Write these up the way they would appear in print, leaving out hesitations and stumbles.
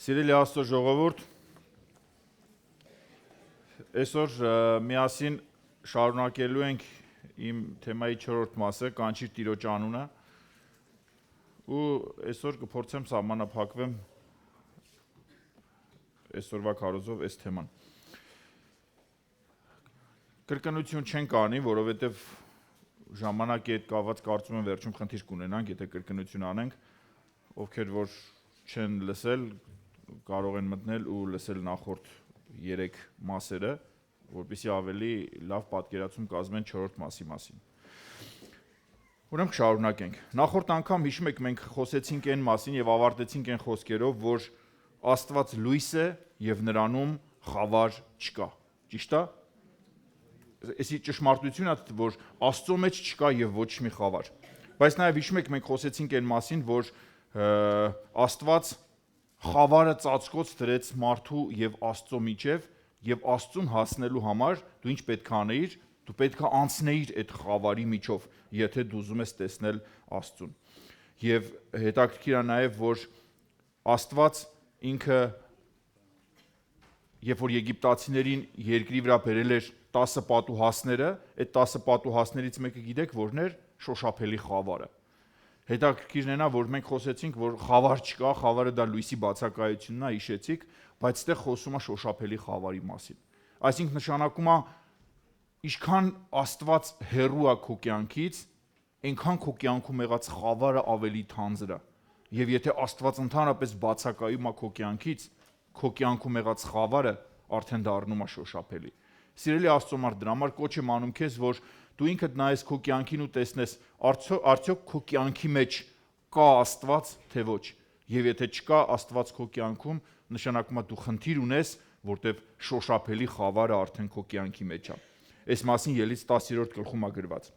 Սիրելի Աստծո ժողովուրդ, այսօր միասին շարունակելու ենք իմ թեմայի 4-րդ մասը, կանչիր Տիրոջ անունը, ու այսօր կփորձեմ սահմանափակվեմ այսօրվա քարոզով այս թեման։ Կրկնություն չենք անի, որովհետև ժամանակի հետ կապված կարծում եմ վերջում խնդիր կունենանք, եթե կրկնություն անենք, ովքեր որ չեն լսել, կարող են մտնել ու լսել նախորդ 3 մասերը, որպեսզի ավելի լավ պատկերացում կազմեն 4-րդ մասի մասին։ Ուրեմն շարունակենք։ Նախորդ անգամ հիշում եք մենք խոսեցինք այն մասին եւ ավարտեցինք այն խոսքերով, որ Աստված լույս է եւ նրանում խավար չկա։ Ճիշտ է։ Այսի ճշմարտությունն է, որ Աստծո մեջ չկա եւ ոչ մի խավար։ Բայց նաեւ հիշում եք մենք խոսեցինք այն մասին, որ Աստված խավարը ծածկոց դրեց մարդու եւ Աստծո միջև եւ Աստծուն հասնելու համար դու ինչ պետք է անեիր, դու պետք է անցնեիր այդ խավարի միջով, եթե դու ուզում ես տեսնել Աստծուն։ Եվ հետաքրքիր է նաեւ, որ Աստված ինքը երբ որ եգիպտացիներին երկրի վրա բերել էր 10 պատուհասները, այդ 10 պատուհասներից մեկը գիտեք որն էր, շոշափելի խավարը։ Հետաքրքիրն է, որ մենք խոսեցինք, որ խավար չկա, խավարը դա լույսի բացակայությունն է, հիշեցիք, բայց այդտեղ խոսում է շոշափելի խավարի մասին։ Այսինքն նշանակում է, ինչքան Աստված հեռու է քո կյանքից, այնքան քո կյանքում եղած խավարը ավելի թանձր է։ Եվ եթե Աստված ընդհանրապես բացակայում է քո կյանքից, քո կյանքում եղած խավարը արդեն դառնում է շոշափելի։ Սիրելի Աստծո մարդ, դրա համար կոչ եմ անում քեզ, որ դու ինքդ նայես քո կյանքին ու տեսնես, արդյոք քո կյանքի մեջ կա Աստված, թե ոչ։ Եվ եթե չկա Աստված քո կյանքում, նշանակում է դու խնդիր ունես, որտեղ շոշափելի խավարը արդեն քո կյանքի մեջ է։ Այս մասին Ելից 10-րդ գլխում է գրված։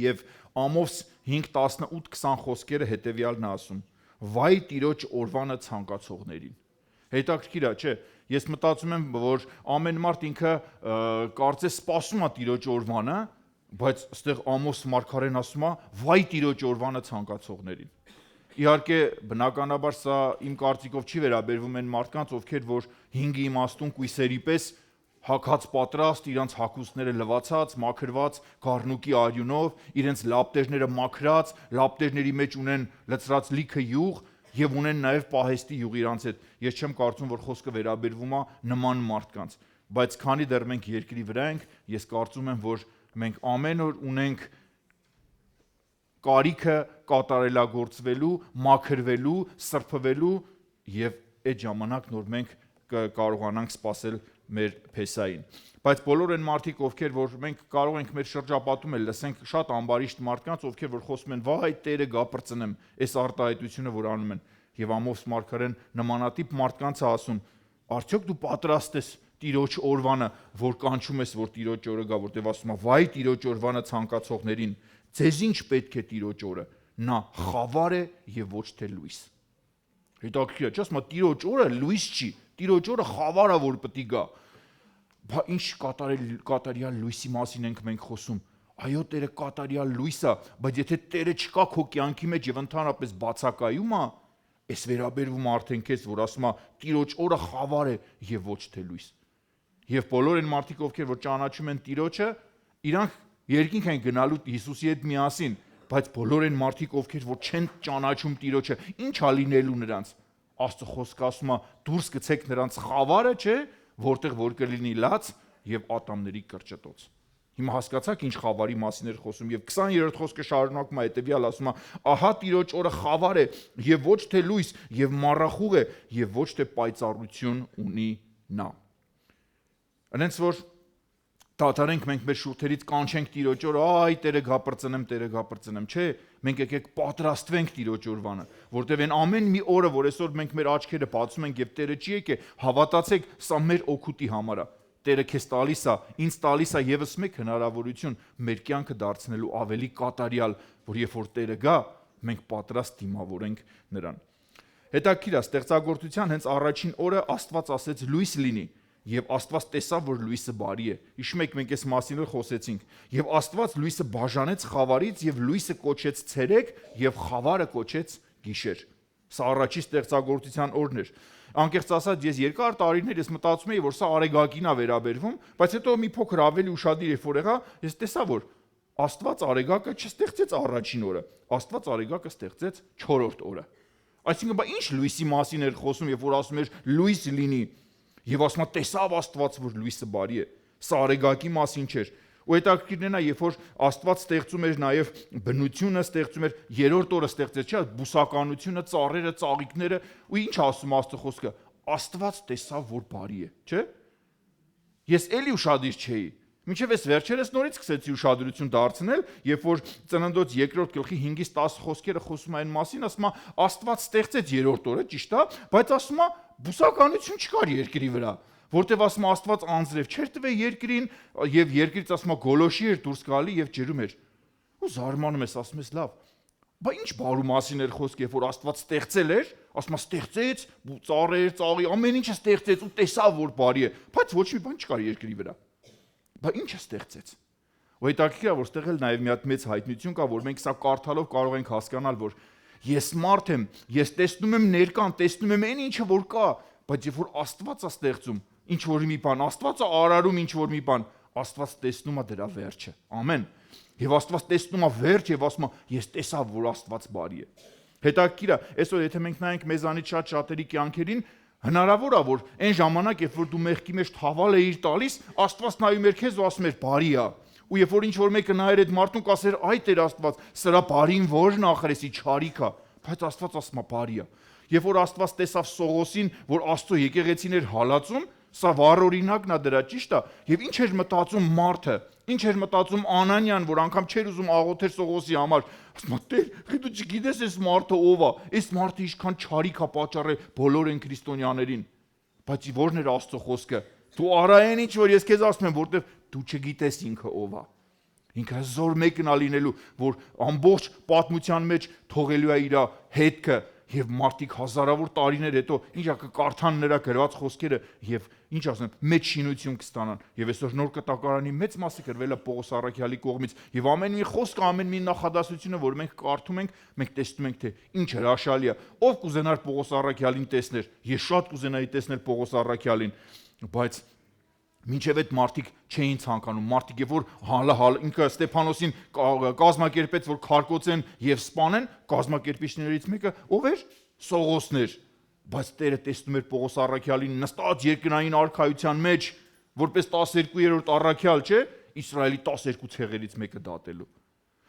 Եվ Ամոս 5:18-20 խոսքերը հետևյալն է ասում. Վայ Տիրոջ օրվանը ցանկացողներին։ Հետաքրքիր է, չէ՞։ Ես մտածում եմ, որ ամեն մարդ ինքը կարծես սպասում է Տիրոջ օրվանը, բայց այստեղ Ամոս մարգարեն ասում է. «Վայ Տիրոջ օրվանը ցանկացողներին»։ Իհարկե, բնականաբար սա իմ կարծիքով չի վերաբերվում այն մարդկանց, ովքեր որ 5 իմաստուն կույսերի պես հագած պատրաստ, իրենց հագուստները լվացած, մաքրված, գառնուկի արյունով, իրենց լապտերները մաքրած, լապտերների մեջ ունեն լցրած լիքը յուղ եւ ունեն նաեւ պահեստի յուղ իրանց հետ։ Ես չեմ կարծում, որ խոսքը վերաբերվում է նման մարդկանց, բայց քանի դեռ մենք երկրի վրա ենք, ես կարծում եմ, որ մենք ամեն օր ունենք կարիքը կատարելագործվելու, մաքրվելու, սրբվելու եւ այդ ժամանակն որ մենք կարողանանք սпасել մեր փեսային։ Բայց բոլոր այն մարդիկ, ովքեր որ մենք կարող ենք մեր շրջապատում էլ լսենք շատ ամբարիշտ մարդկանց, ովքեր որ խոսում են, վայ Տերը գապրծնեմ, այս արտահայտությունը որ անում են, եւ Ամոս մարգարեն նմանատիպ մարդկանց է ասում, արդյոք դու պատրաստ ես Տիրոջ օրվանը, որ կանչում ես, որ Տիրոջ օրը գա, որտեղ ասում է, վայ Տիրոջ օրվանը ցանկացողներին, ձեզ ինչ պետք է Տիրոջ օրը, նա խավար է եւ ոչ թե լույս։ Հետաքրքիր է, չէ՞, ասում է Տիրոջ օրը լույս չի, Տիրոջ օրը խավար է, որ պետք է գա։ Բա ինչ կատարյալ լույսի մասին ենք մենք խոսում։ Այո, Տերը կատարյալ լույս է, բայց եթե Տերը չկա քո կյանքի մեջ եւ ընդհանրապես բացակայում է, այս վերաբերվում արդեն քեզ, որ ասում է Տիրոջ օրը խավար է եւ ոչ թե լույս։ Եվ բոլոր այն մարդիկ, ովքեր որ ճանաչում են Տիրոջը, իրանք երկինք են գնալու Հիսուսի հետ միասին, բայց բոլոր այն մարդիկ, ովքեր որ չեն ճանաչում Տիրոջը, ինչ ա լինելու նրանց։ Աստծո խոսքը ասում է դուրս գցեք նրանց խավարը, չէ, որտեղ որ կլինի լաց եւ ատամների կրճտոց։ Հիմա հասկացաք ինչ խավարի մասին էր խոսում եւ 20-րդ խոսքը շարունակում է հետեւյալ ասում է. ահա Տիրոջ օրը խավար է եւ ոչ թե լույս եւ մառախուղ է եւ ոչ թե պայծառություն ունի նա։ Այնց որ դատարենք մենք մեր շուրթերից կանչենք Տիրոջ օրը, այ Տերը գապրծնեմ, չէ, մենք եկեք պատրաստվենք Տիրոջ օրվանը, որտեղ այն ամեն մի օրը, որ այսօր մենք մեր աչքերը բացում ենք եւ Տերը չի եկե, հավատացեք, սա մեր օգուտի համար է։ Տերը քեզ տալիս է, ինձ տալիս է եւս մեկ հնարավորություն մեր կյանքը դարձնելու ավելի կատարյալ, որ երբ որ Տերը գա, մենք պատրաստ դիմավորենք նրան։ Հետաքրքիր է, ստեղծագործության հենց առաջին օրը Աստված ասեց լույս լինի, եւ Աստված տեսավ, որ լույսը բարի է։ Հիշում եք, մենք այս մասին էլ խոսեցինք։ Եվ Աստված լույսը բաժանեց խավարից եւ լույսը կոչեց ցերեկ եւ խավարը կոչեց գիշեր։ Սա առաջի ստեղծագործության օրն էր։ Անկեղծ ասած, ես երկար տարիներ ես մտածում էի, որ սա արեգակին է վերաբերվում, բայց հետո մի փոքր ավելի ուշադիր երբ որ եղա, ես տեսա, որ Աստված արեգակը չստեղծեց առաջին օրը, Աստված արեգակը ստեղծեց 4-րդ օրը։ Այսինքն, բա ինչ լույսի մասին էր խոսում, երբ որ ասում էր լույս լինի, եւ ասում է տեսավ Աստված, որ լույսը բարի է։ Սա արեգակի մասին չէր։ Ու հետաքրքիրն է, երբ որ Աստված ստեղծում էր նաև բնությունը, ստեղծում էր 3-րդ օրը ստեղծեց, չէ՞, բուսականությունը, ծառերը, ծաղիկները, ու ինչ ասում Աստծո խոսքը, Աստված տեսավ, որ բարի է, չէ՞։ Ես էլի ուշադիր չէի։ Մինչև այս վերջերս նորից սկսեցի ուշադրություն դարձնել, երբ որ Ծննդոց 2-րդ գլխի 5-ից 10 խոսքերը խոսում են այն մասին, ասում է Աստված ստեղծեց 3-րդ օրը, ճիշտ է, բայց ասում է բուսականություն չկար երկրի վրա, որտեվ ասում է Աստված անձրև չէր տվել երկրին, եւ երկրից ասում է գոլոշի էր դուրս գալի եւ ջրում էր։ Ու զարմանում ես, ասում ես լավ, բա ինչ բարու մասին էր խոսքը, երբ որ Աստված ստեղծել էր, ասում է ստեղծեց, ծառեր, ծաղի, ամեն ինչը ստեղծեց ու տեսավ, որ բարի է, բայց ոչ մի բան չկար երկրի վրա։ Բա ինչը ստեղծեց։ Ու հետաքրքիր է, որ ստեղ էլ նաև մի հատ մեծ հայտնություն կա, որ մենք սա կարդալով կարող ենք հասկանալ, որ ես մարդ եմ, ես տեսնում եմ ներկան, տեսնում եմ այն ինչը որ կա, բայց երբ որ Աստված է ստեղծում ինչ որ մի բան, Աստված է արարում ինչ որ մի բան, Աստված տեսնում է դրա վերջը։ Ամեն։ Եվ Աստված տեսնում է վերջ եւ ասում է, ես տեսա, որ Աստված բարի է։ Հետաքրքիր է, այսօր եթե մենք նայենք մեզանից շատերի կյանքերին, հնարավոր է, որ այն ժամանակ, երբ որ դու մեղքի մեջ թավալ էիր տալիս, Աստված նայում էր քեզ ու ասում էր բարի է։ Ու երբ որ ինչ որ մեկը նայեր այդ մարդուն, կասեր այ Տեր Աստված, սրա բարին ո՞րն ախրեսի չարիք է, բայց Աստված ասում է բարի է։ Երբ որ Աստված տեսավ Սողոսին, որ Աստծո եկեղեցին էր հալածում, սա վառօրինակն է դրա, ճիշտ է։ Եվ ինչ էր մտածում մարդը, ինչ էր մտածում Անանյան, որ անգամ չէր ուզում աղոթեր Սողոսի համար։ Ասում է Տեր, դու չգիտես այս մարդը ով է, այս մարդը ինչքան չարիք է պատճառել բոլոր են քրիստոնյաներին։ Բայց ո՞րն էր Աստծո խոսքը։ Դու արա այն ինչ որ ես քեզ ասում եմ, որտեվ դու չգիտես ինքը ով է։ Ինքը հզոր մեկն է լինելու, որ ամբողջ պատմության մեջ թողելու է իր հետքը եւ մարդիկ հազարավոր տարիներ հետո ինչա կկարդան նրա գրված խոսքերը եւ ինչ ասեմ մեծ շինություն կստանան եւ այսօր նոր կտակարանի մեծ մասը գրվել է Պողոս Առաքյալի կողմից եւ ամեն մի խոսքը ամեն մի նախադասությունը որ մենք կարդում ենք մենք տեսնում ենք թե ինչ հրաշալի է ով կուզենար Պողոս Առաքյալին տեսնել ես շատ կուզենայի տեսնել Պողոս Առաքյալին բայց մինչև այդ մարդիկ չէին ցանկանում մարդիկ երբ որ ինքը Ստեփանոսին կազմակերպեց որ քարկոծեն եւ սպանեն կազմակերպիչներից մեկը ով էր Սողոսն էր բայց Տերը տեսնում էր Պողոս Առաքյալին նստած երկնային արքայության մեջ որպես 12-րդ առաքյալ չէ Իսրայելի 12 ցեղերից մեկը դատելու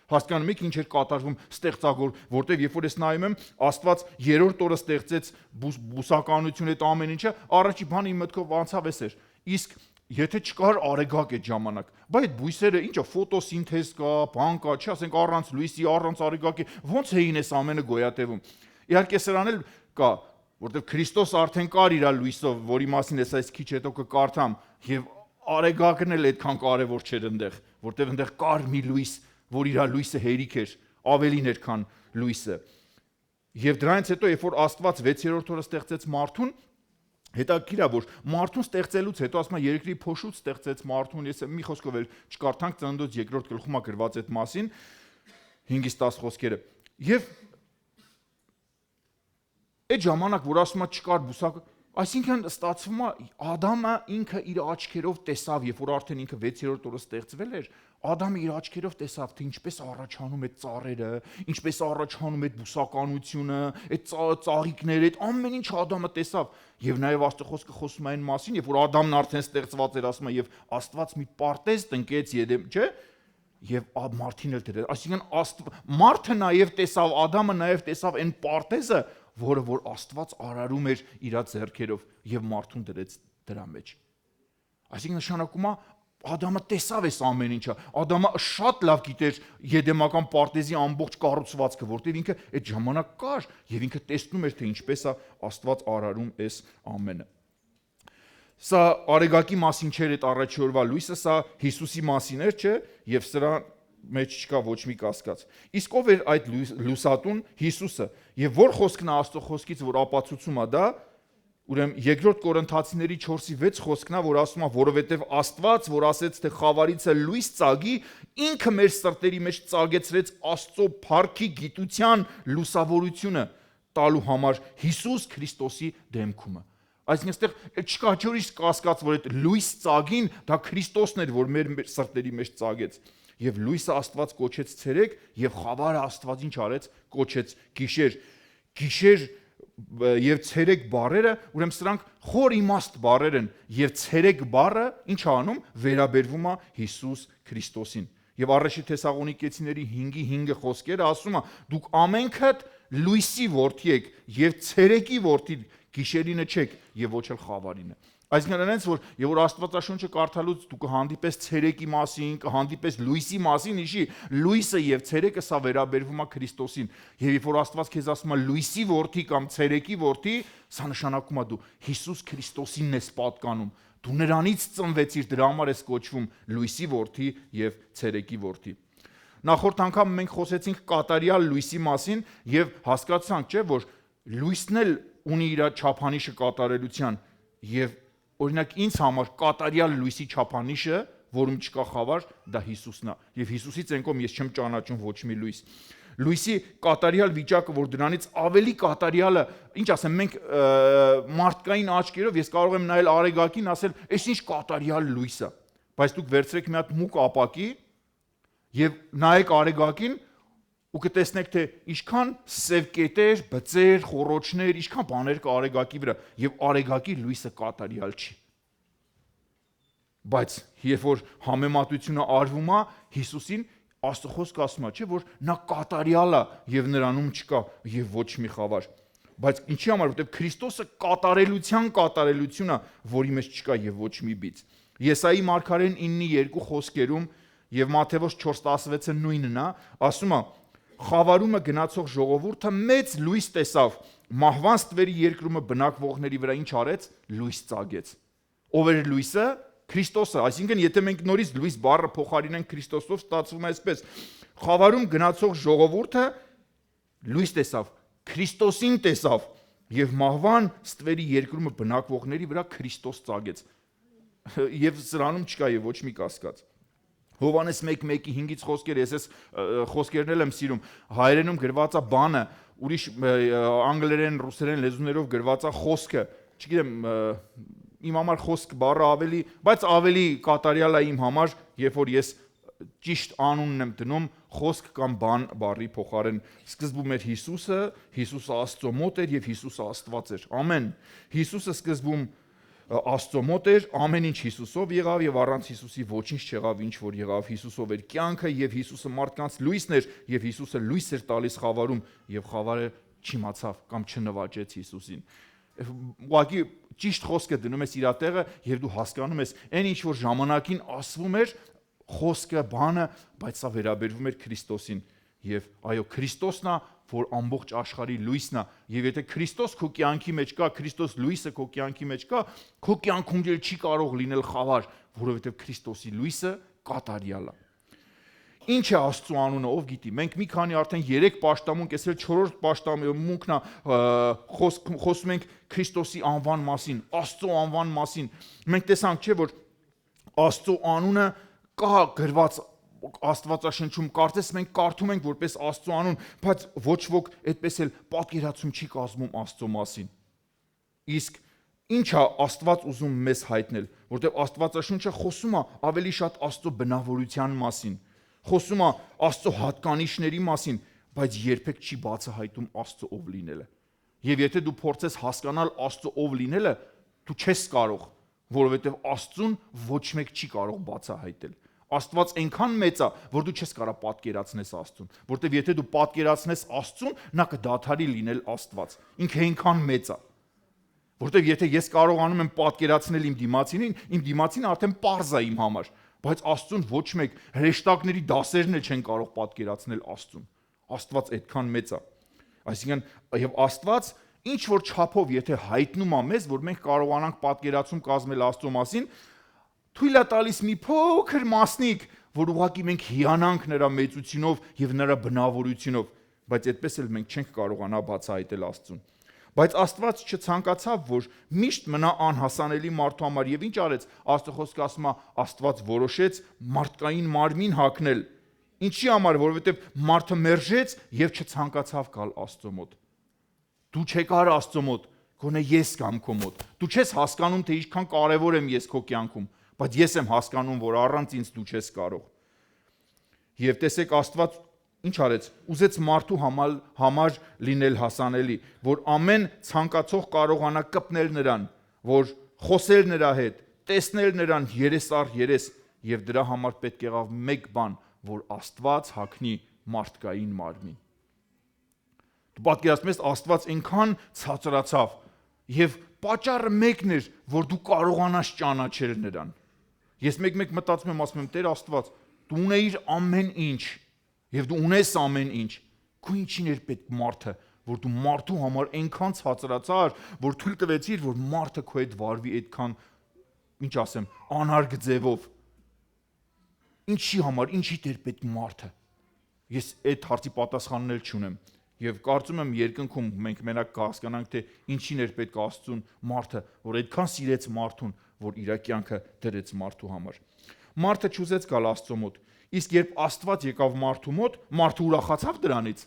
հասկանում եք ինչ էր կատարվում ստեղծագոր որտեվ երբ որ ես նայում եմ Աստված 3-րդ օրը ստեղծեց բուսականություն այդ ամեն ինչը առաջի բանը իմ մտքով անցավ էս էր իսկ Եթե չկար արեգակ այդ ժամանակ, բայց այդ բույսերը ինչա ֆոտոսինթեզ կա, բան կա, չի ասենք առանց լույսի, առանց արեգակի, ո՞նց էին այս ամենը գոյատևում։ Իհարկե սրան էլ կա, որտեղ Քրիստոս արդեն կար իր լույսով, որի մասին ես այս քիչ հետո կկարդամ, եւ արեգակն էլ այդքան կարեւոր չէր այնտեղ, որտեղ այնտեղ կար մի լույս, որ իր լույսը հերիք էր, ավելին էր, քան լույսը։ Եվ դրանից հետո, երբ որ Աստված 6-րդ օրը ստեղծեց մարդուն, հետաքրքիր է որ մարդուն ստեղծելուց հետո ասում է երկրի փոշուց ստեղծեց մարդուն ես մի խոսքով էլ չկարդանք Ծննդոց 2-րդ գլխում է գրված այդ մասին 5-ից 10 խոսքերը եւ այդ ժամանակ որ ասում է չկար բուսակ այսինքն ստացվում է Ադամը ինքը իր աչքերով տեսավ երբ որ արդեն ինքը 6-րդ օրը ստեղծվել էր Ադամը իր աչքերով տեսավ թե ինչպես առաջանում է ծառերը ինչպես առաջանում է բուսականությունը այդ ծաղիկները այդ ամեն ինչ Ադամը տեսավ եւ նաեւ Աստծո խոսքը խոսում է այն մասին երբ որ Ադամն արդեն ստեղծված էր ասում է եւ Աստված մի պարտեզ տնկեց Եդեմ չէ եւ մարդին էլ դրեց այսինքն մարդը նաեւ տեսավ Ադամը նաեւ տեսավ այն պարտեզը որը որ Աստված արարում էր իր ձեռքերով եւ մարդուն դրեց դրա մեջ այսինքն նշանակում է Ադամը տեսավ այս ամեն ինչը Ադամը շատ լավ գիտեր Եդեմական պարտեզի ամբողջ կառուցվածքը որտեղ ինքը այդ ժամանակ կար եւ ինքը տեսնում էր թե ինչպես է Աստված արարում այս ամենը Սա արեգակի մասին չէր այդ առաջի օրվա լույսը սա Հիսուսի մասին էր չէ եւ սրա մեջ չկա ոչ մի կասկած իսկ ով էր այդ լուսատուն Հիսուսը եւ որ խոսքն է Աստծո խոսքից որ ապացուցում է դա Ուրեմն երկրորդ Կորինթացիների 4:6 խոսքն է, որ ասում է, որովհետև Աստված, որ ասեց, թե խավարիցը լույս ծագի, ինքը մեր սրտերի մեջ ծագեցրեց Աստծո փառքի գիտության լուսավորությունը տալու համար Հիսուս Քրիստոսի դեմքումը։ Այսինքն այստեղ չկա ջուրից կասկած, որ այդ լույս ծագին դա Քրիստոսն էր, որ մեր սրտերի մեջ ծագեց։ Եվ լույսը Աստված կոչեց ցերեկ, եւ խավարը Աստված ինչ արեց, կոչեց գիշեր։ Գիշեր եւ ցերեկ բառերը, ուրեմն սրանք խոր իմաստ բառեր են, եւ ցերեկ բառը ինչ անում, վերաբերվում է Հիսուս Քրիստոսին։ Եվ առաջի Թեսաղոնիկեցիների 5:5 խոսքերը ասում է. դուք ամենքդ լույսի որդի եք եւ ցերեկի որդի, գիշերինը չեք եւ ոչ էլ խավարինը։ Այսինքն այնց որ եւ որ Աստվածաշունչը կարդալուց դու կհանդիպես ցերեկի մասին, կհանդիպես լույսի մասին, իշի լույսը եւ ցերեկը սա վերաբերվում է Քրիստոսին։ Եվ երբ որ Աստված քեզ ասում է լույսի որդի կամ ցերեկի որդի, սա նշանակում է դու Հիսուս Քրիստոսինն ես պատկանում։ Դու նրանից ծնվեցիր, դրա համար ես կոչվում լույսի որդի եւ ցերեկի որդի։ Նախորդ անգամ մենք խոսեցինք կատարյալ լույսի մասին եւ հասկացանք, չէ, որ լույսն էլ ունի իր չափանիշը կատարելության եւ օրինակ ինձ համար կատարյալ լույսի չափանիշը, որում չկա խավար, դա Հիսուսն է։ Եվ Հիսուսից ենկոմ ես չեմ ճանաչում ոչ մի լույս։ Լույսի կատարյալ վիճակը, որ դրանից ավելի կատարյալը, ինչ ասեմ, մենք մարդկային աչքերով ես կարող եմ նայել արեգակին, ասել, «Էս ինչ կատարյալ լույս է»։ Բայց դուք վերցրեք մի հատ մուկ ապակի եւ նայեք արեգակին ու կտեսնեք, թե ինչքան սև կետեր, բծեր, խոռոչներ, ինչքան բաներ կա արեգակի վրա, եւ արեգակի լույսը կատարյալ չի։ Բայց երբ որ համեմատությունը արվում է Հիսուսին, Աստծո խոսքը ասում է, չէ, որ նա կատարյալ է եւ նրանում չկա եւ ոչ մի խավար։ Բայց ինչի համար, որտեղ Քրիստոսը կատարելություն է, որի մեջ չկա եւ ոչ մի բիծ։ Եսայի մարգարեն 9:2 խոսքերում եւ Մատթեոս 4:16-ը նույնն է, ասում է. խավարումը գնացող ժողովուրդը մեծ լույս տեսավ, մահվան ստվերի երկրումը բնակվողների վրա ինչ արեց, լույս ծագեց։ Ով էր լույսը? Քրիստոսը, այսինքն եթե մենք նորից լույս բառը փոխարինենք Քրիստոսով, ստացվում է այսպես. խավարում գնացող ժողովուրդը լույս տեսավ, Քրիստոսին տեսավ եւ մահվան ստվերի երկրումը բնակվողների վրա Քրիստոս ծագեց։ Եվ սրանում չկա եւ ոչ մի կասկած։ Հովանես 1:1-5-ից խոսքեր, ես այս խոսքերն էլ եմ սիրում, հայերենում գրված է բանը, ուրիշ անգլերեն, ռուսերեն լեզուներով գրված է խոսքը, չգիտեմ, իմ համար խոսք բառը ավելի, բայց ավելի կատարյալ է իմ համար, երբ որ ես ճիշտ անունն եմ դնում խոսք կամ բան բառի փոխարեն։ Սկզբում էր Հիսուսը, Հիսուսը Աստծո մոտ էր եւ Հիսուսը Աստված էր։ Ամեն։ Հիսուսը սկզբում Աստծո մոտ էր, ամեն ինչ Հիսուսով եղավ եւ առանց Հիսուսի ոչինչ չեղավ, ինչ որ եղավ։ Հիսուսով էր կյանքը եւ Հիսուսը մարդկանց լույսն էր եւ Հիսուսը լույս էր տալիս խավարում եւ խավարը չիմացավ կամ չնվաճեց Հիսուսին։ Ուղղակի ճիշտ խոսքը դնում ես իր տեղը եւ դու հասկանում ես, այն ինչ որ ժամանակին ասվում էր, խոսքը, բանը, բայց սա վերաբերվում էր Քրիստոսին եւ այո, Քրիստոսն է, որ ամբողջ աշխարհի լույսն է, եւ եթե Քրիստոս քո կյանքի մեջ կա, Քրիստոս լույսը քո կյանքի մեջ կա, քո կյանքում դեռ չի կարող լինել խավար, որովհետեւ Քրիստոսի լույսը կատարյալ է։ Ինչ է Աստծո անունը, ով գիտի։ Մենք մի քանի արդեն 3 պաշտամունք, ես էլ 4-րդ պաշտամունքն է, խոսում ենք Քրիստոսի անվան մասին, Աստծո անվան մասին։ Մենք տեսանք, չէ, որ Աստծո անունը կա գրված Աստվածաշնչում, կարծես մենք կարդում ենք որպես Աստծո անուն, բայց ոչ ոք այդպես էլ պատկերացում չի կազմում Աստծո մասին։ Իսկ ինչ է Աստված ուզում մեզ հայտնել, որտեղ Աստվածաշունչը խոսում է ավելի շատ Աստծո բնավորության մասին, խոսում է Աստծո հատկանիշների մասին, բայց երբեք չի բացահայտում Աստծո ով լինելը։ Եվ եթե դու փորձես հասկանալ Աստծո ով լինելը, դու չես կարող, որովհետև Աստծուն ոչ մեկ չի կարող բացահայտել։ Աստված այնքան մեծ է, որ դու չես կարող պատկերացնես Աստծուն, որտեվ եթե դու պատկերացնես Աստծուն, նա կդադարի լինել Աստված։ Ինքը այնքան մեծ է, որտեվ եթե ես կարողանում եմ պատկերացնել իմ դիմացին արդեն պարզ է իմ համար, բայց Աստծուն ոչ մեկ հրեշտակների դասերն էլ չեն կարող պատկերացնել Աստծուն։ Աստված այդքան մեծ է։ Այսինքն եւ Աստված ինչ որ չափով եթե հայտնում է մեզ, որ մենք կարողանանք պատկերացում կազմել Աստծո մասին, թույլ է տալիս մի փոքր մասնիկ, որ ուղղակի մենք հիանանք նրա մեծությունով եւ նրա բնավորությունով, բայց այդպես էլ մենք չենք կարողանա բացահայտել Աստծուն։ Բայց Աստված չցանկացավ, որ միշտ մնա անհասանելի մարդու համար եւ ինչ արեց։ Աստծո խոսքը ասում է, Աստված որոշեց մարդկային մարմին հագնել։ Ինչի համար, որովհետեւ մարդը մերժեց եւ չցանկացավ գալ Աստծո մոտ։ Դու չեկար Աստծո մոտ, քո գոնե ես կամ քո մոտ։ Դու չես հասկանում, թե ինչքան կարևոր եմ ես քո կյանքում, բայց ես եմ հասկանում, որ առանց ինձ դու չես կարող։ Եվ տեսեք, Աստված ինչ արեց։ Ուզեց մարդու համար լինել հասանելի, որ ամեն ցանկացող կարողանա կպնել նրան, որ խոսել նրա հետ, տեսնել նրան երես առ երես, եւ դրա համար պետք եղավ մեկ բան, որ Աստված հագնի մարդկային մարմին։ Դու պատկերացնում ես, Աստված այնքան ցածրացավ, եւ պատճառը մեկն էր, որ դու կարողանաս ճանաչել նրան։ Ես մեկ-մեկ մտածում եմ, ասում եմ, Տեր Աստված, դու ունեիր ամեն ինչ, եւ դու ունես ամեն ինչ, քո ինչին էր պետք մարդը, որ դու մարդու համար այնքան ցածրացար, որ թույլ տվեցիր, որ մարդը քո հետ վարվի այդքան, ինչ ասեմ, անարգ ձևով։ Ինչի համար, ինչի դեր պետք մարդը։ Ես այդ հարցի պատասխանն էլ չունեմ։ Եվ կարծում եմ երկնքում մենք մենակ կհասկանանք, թե ինչին էր պետք Աստծուն մարդը, որ այդքան սիրեց մարդուն, որ իր կյանքը դրեց մարդու համար։ Մարդը չուզեց գալ Աստծո մոտ, իսկ երբ Աստված եկավ մարդու մոտ, մարդը ուրախացավ դրանից։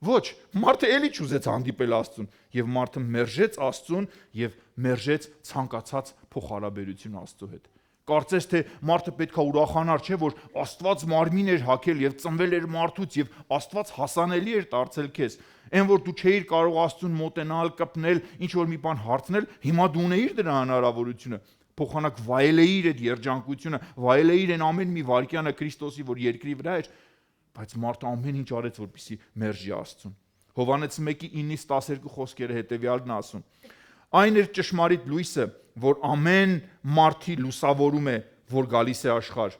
Ոչ, մարդը էլի չուզեց հանդիպել Աստծուն, եւ մարդը մերժեց Աստծուն եւ մերժեց ցանկացած փոխհարաբերություն Աստծո հետ։ Կարծես թե մարդը պետքա ուրախանար, չէ, որ Աստված մարմին էր հագել եւ ծնվել էր մարդուց եւ Աստված հասանելի էր դարձել քեզ։ Այն որ դու չէիր կարող Աստծուն մոտենալ, կպնել, ինչ որ մի բան հարցնել, հիմա դու ունեիր դրա հնարավորությունը։ Փոխանակ վայելեիր այդ երջանկությունը, վայելեիր այն ամեն մի վայրկյանը Քրիստոսի, որ երկրի վրա էր, բայց մարդը ամեն ինչ արեց, որպեսզի մերժի Աստծուն։ Հովհաննես 1:9-12 խոսքերը հետեւյալն ասում. Այն էր ճշմարիտ լույսը, որ ամեն մարդի լուսավորում է, որ գալիս է աշխարհ։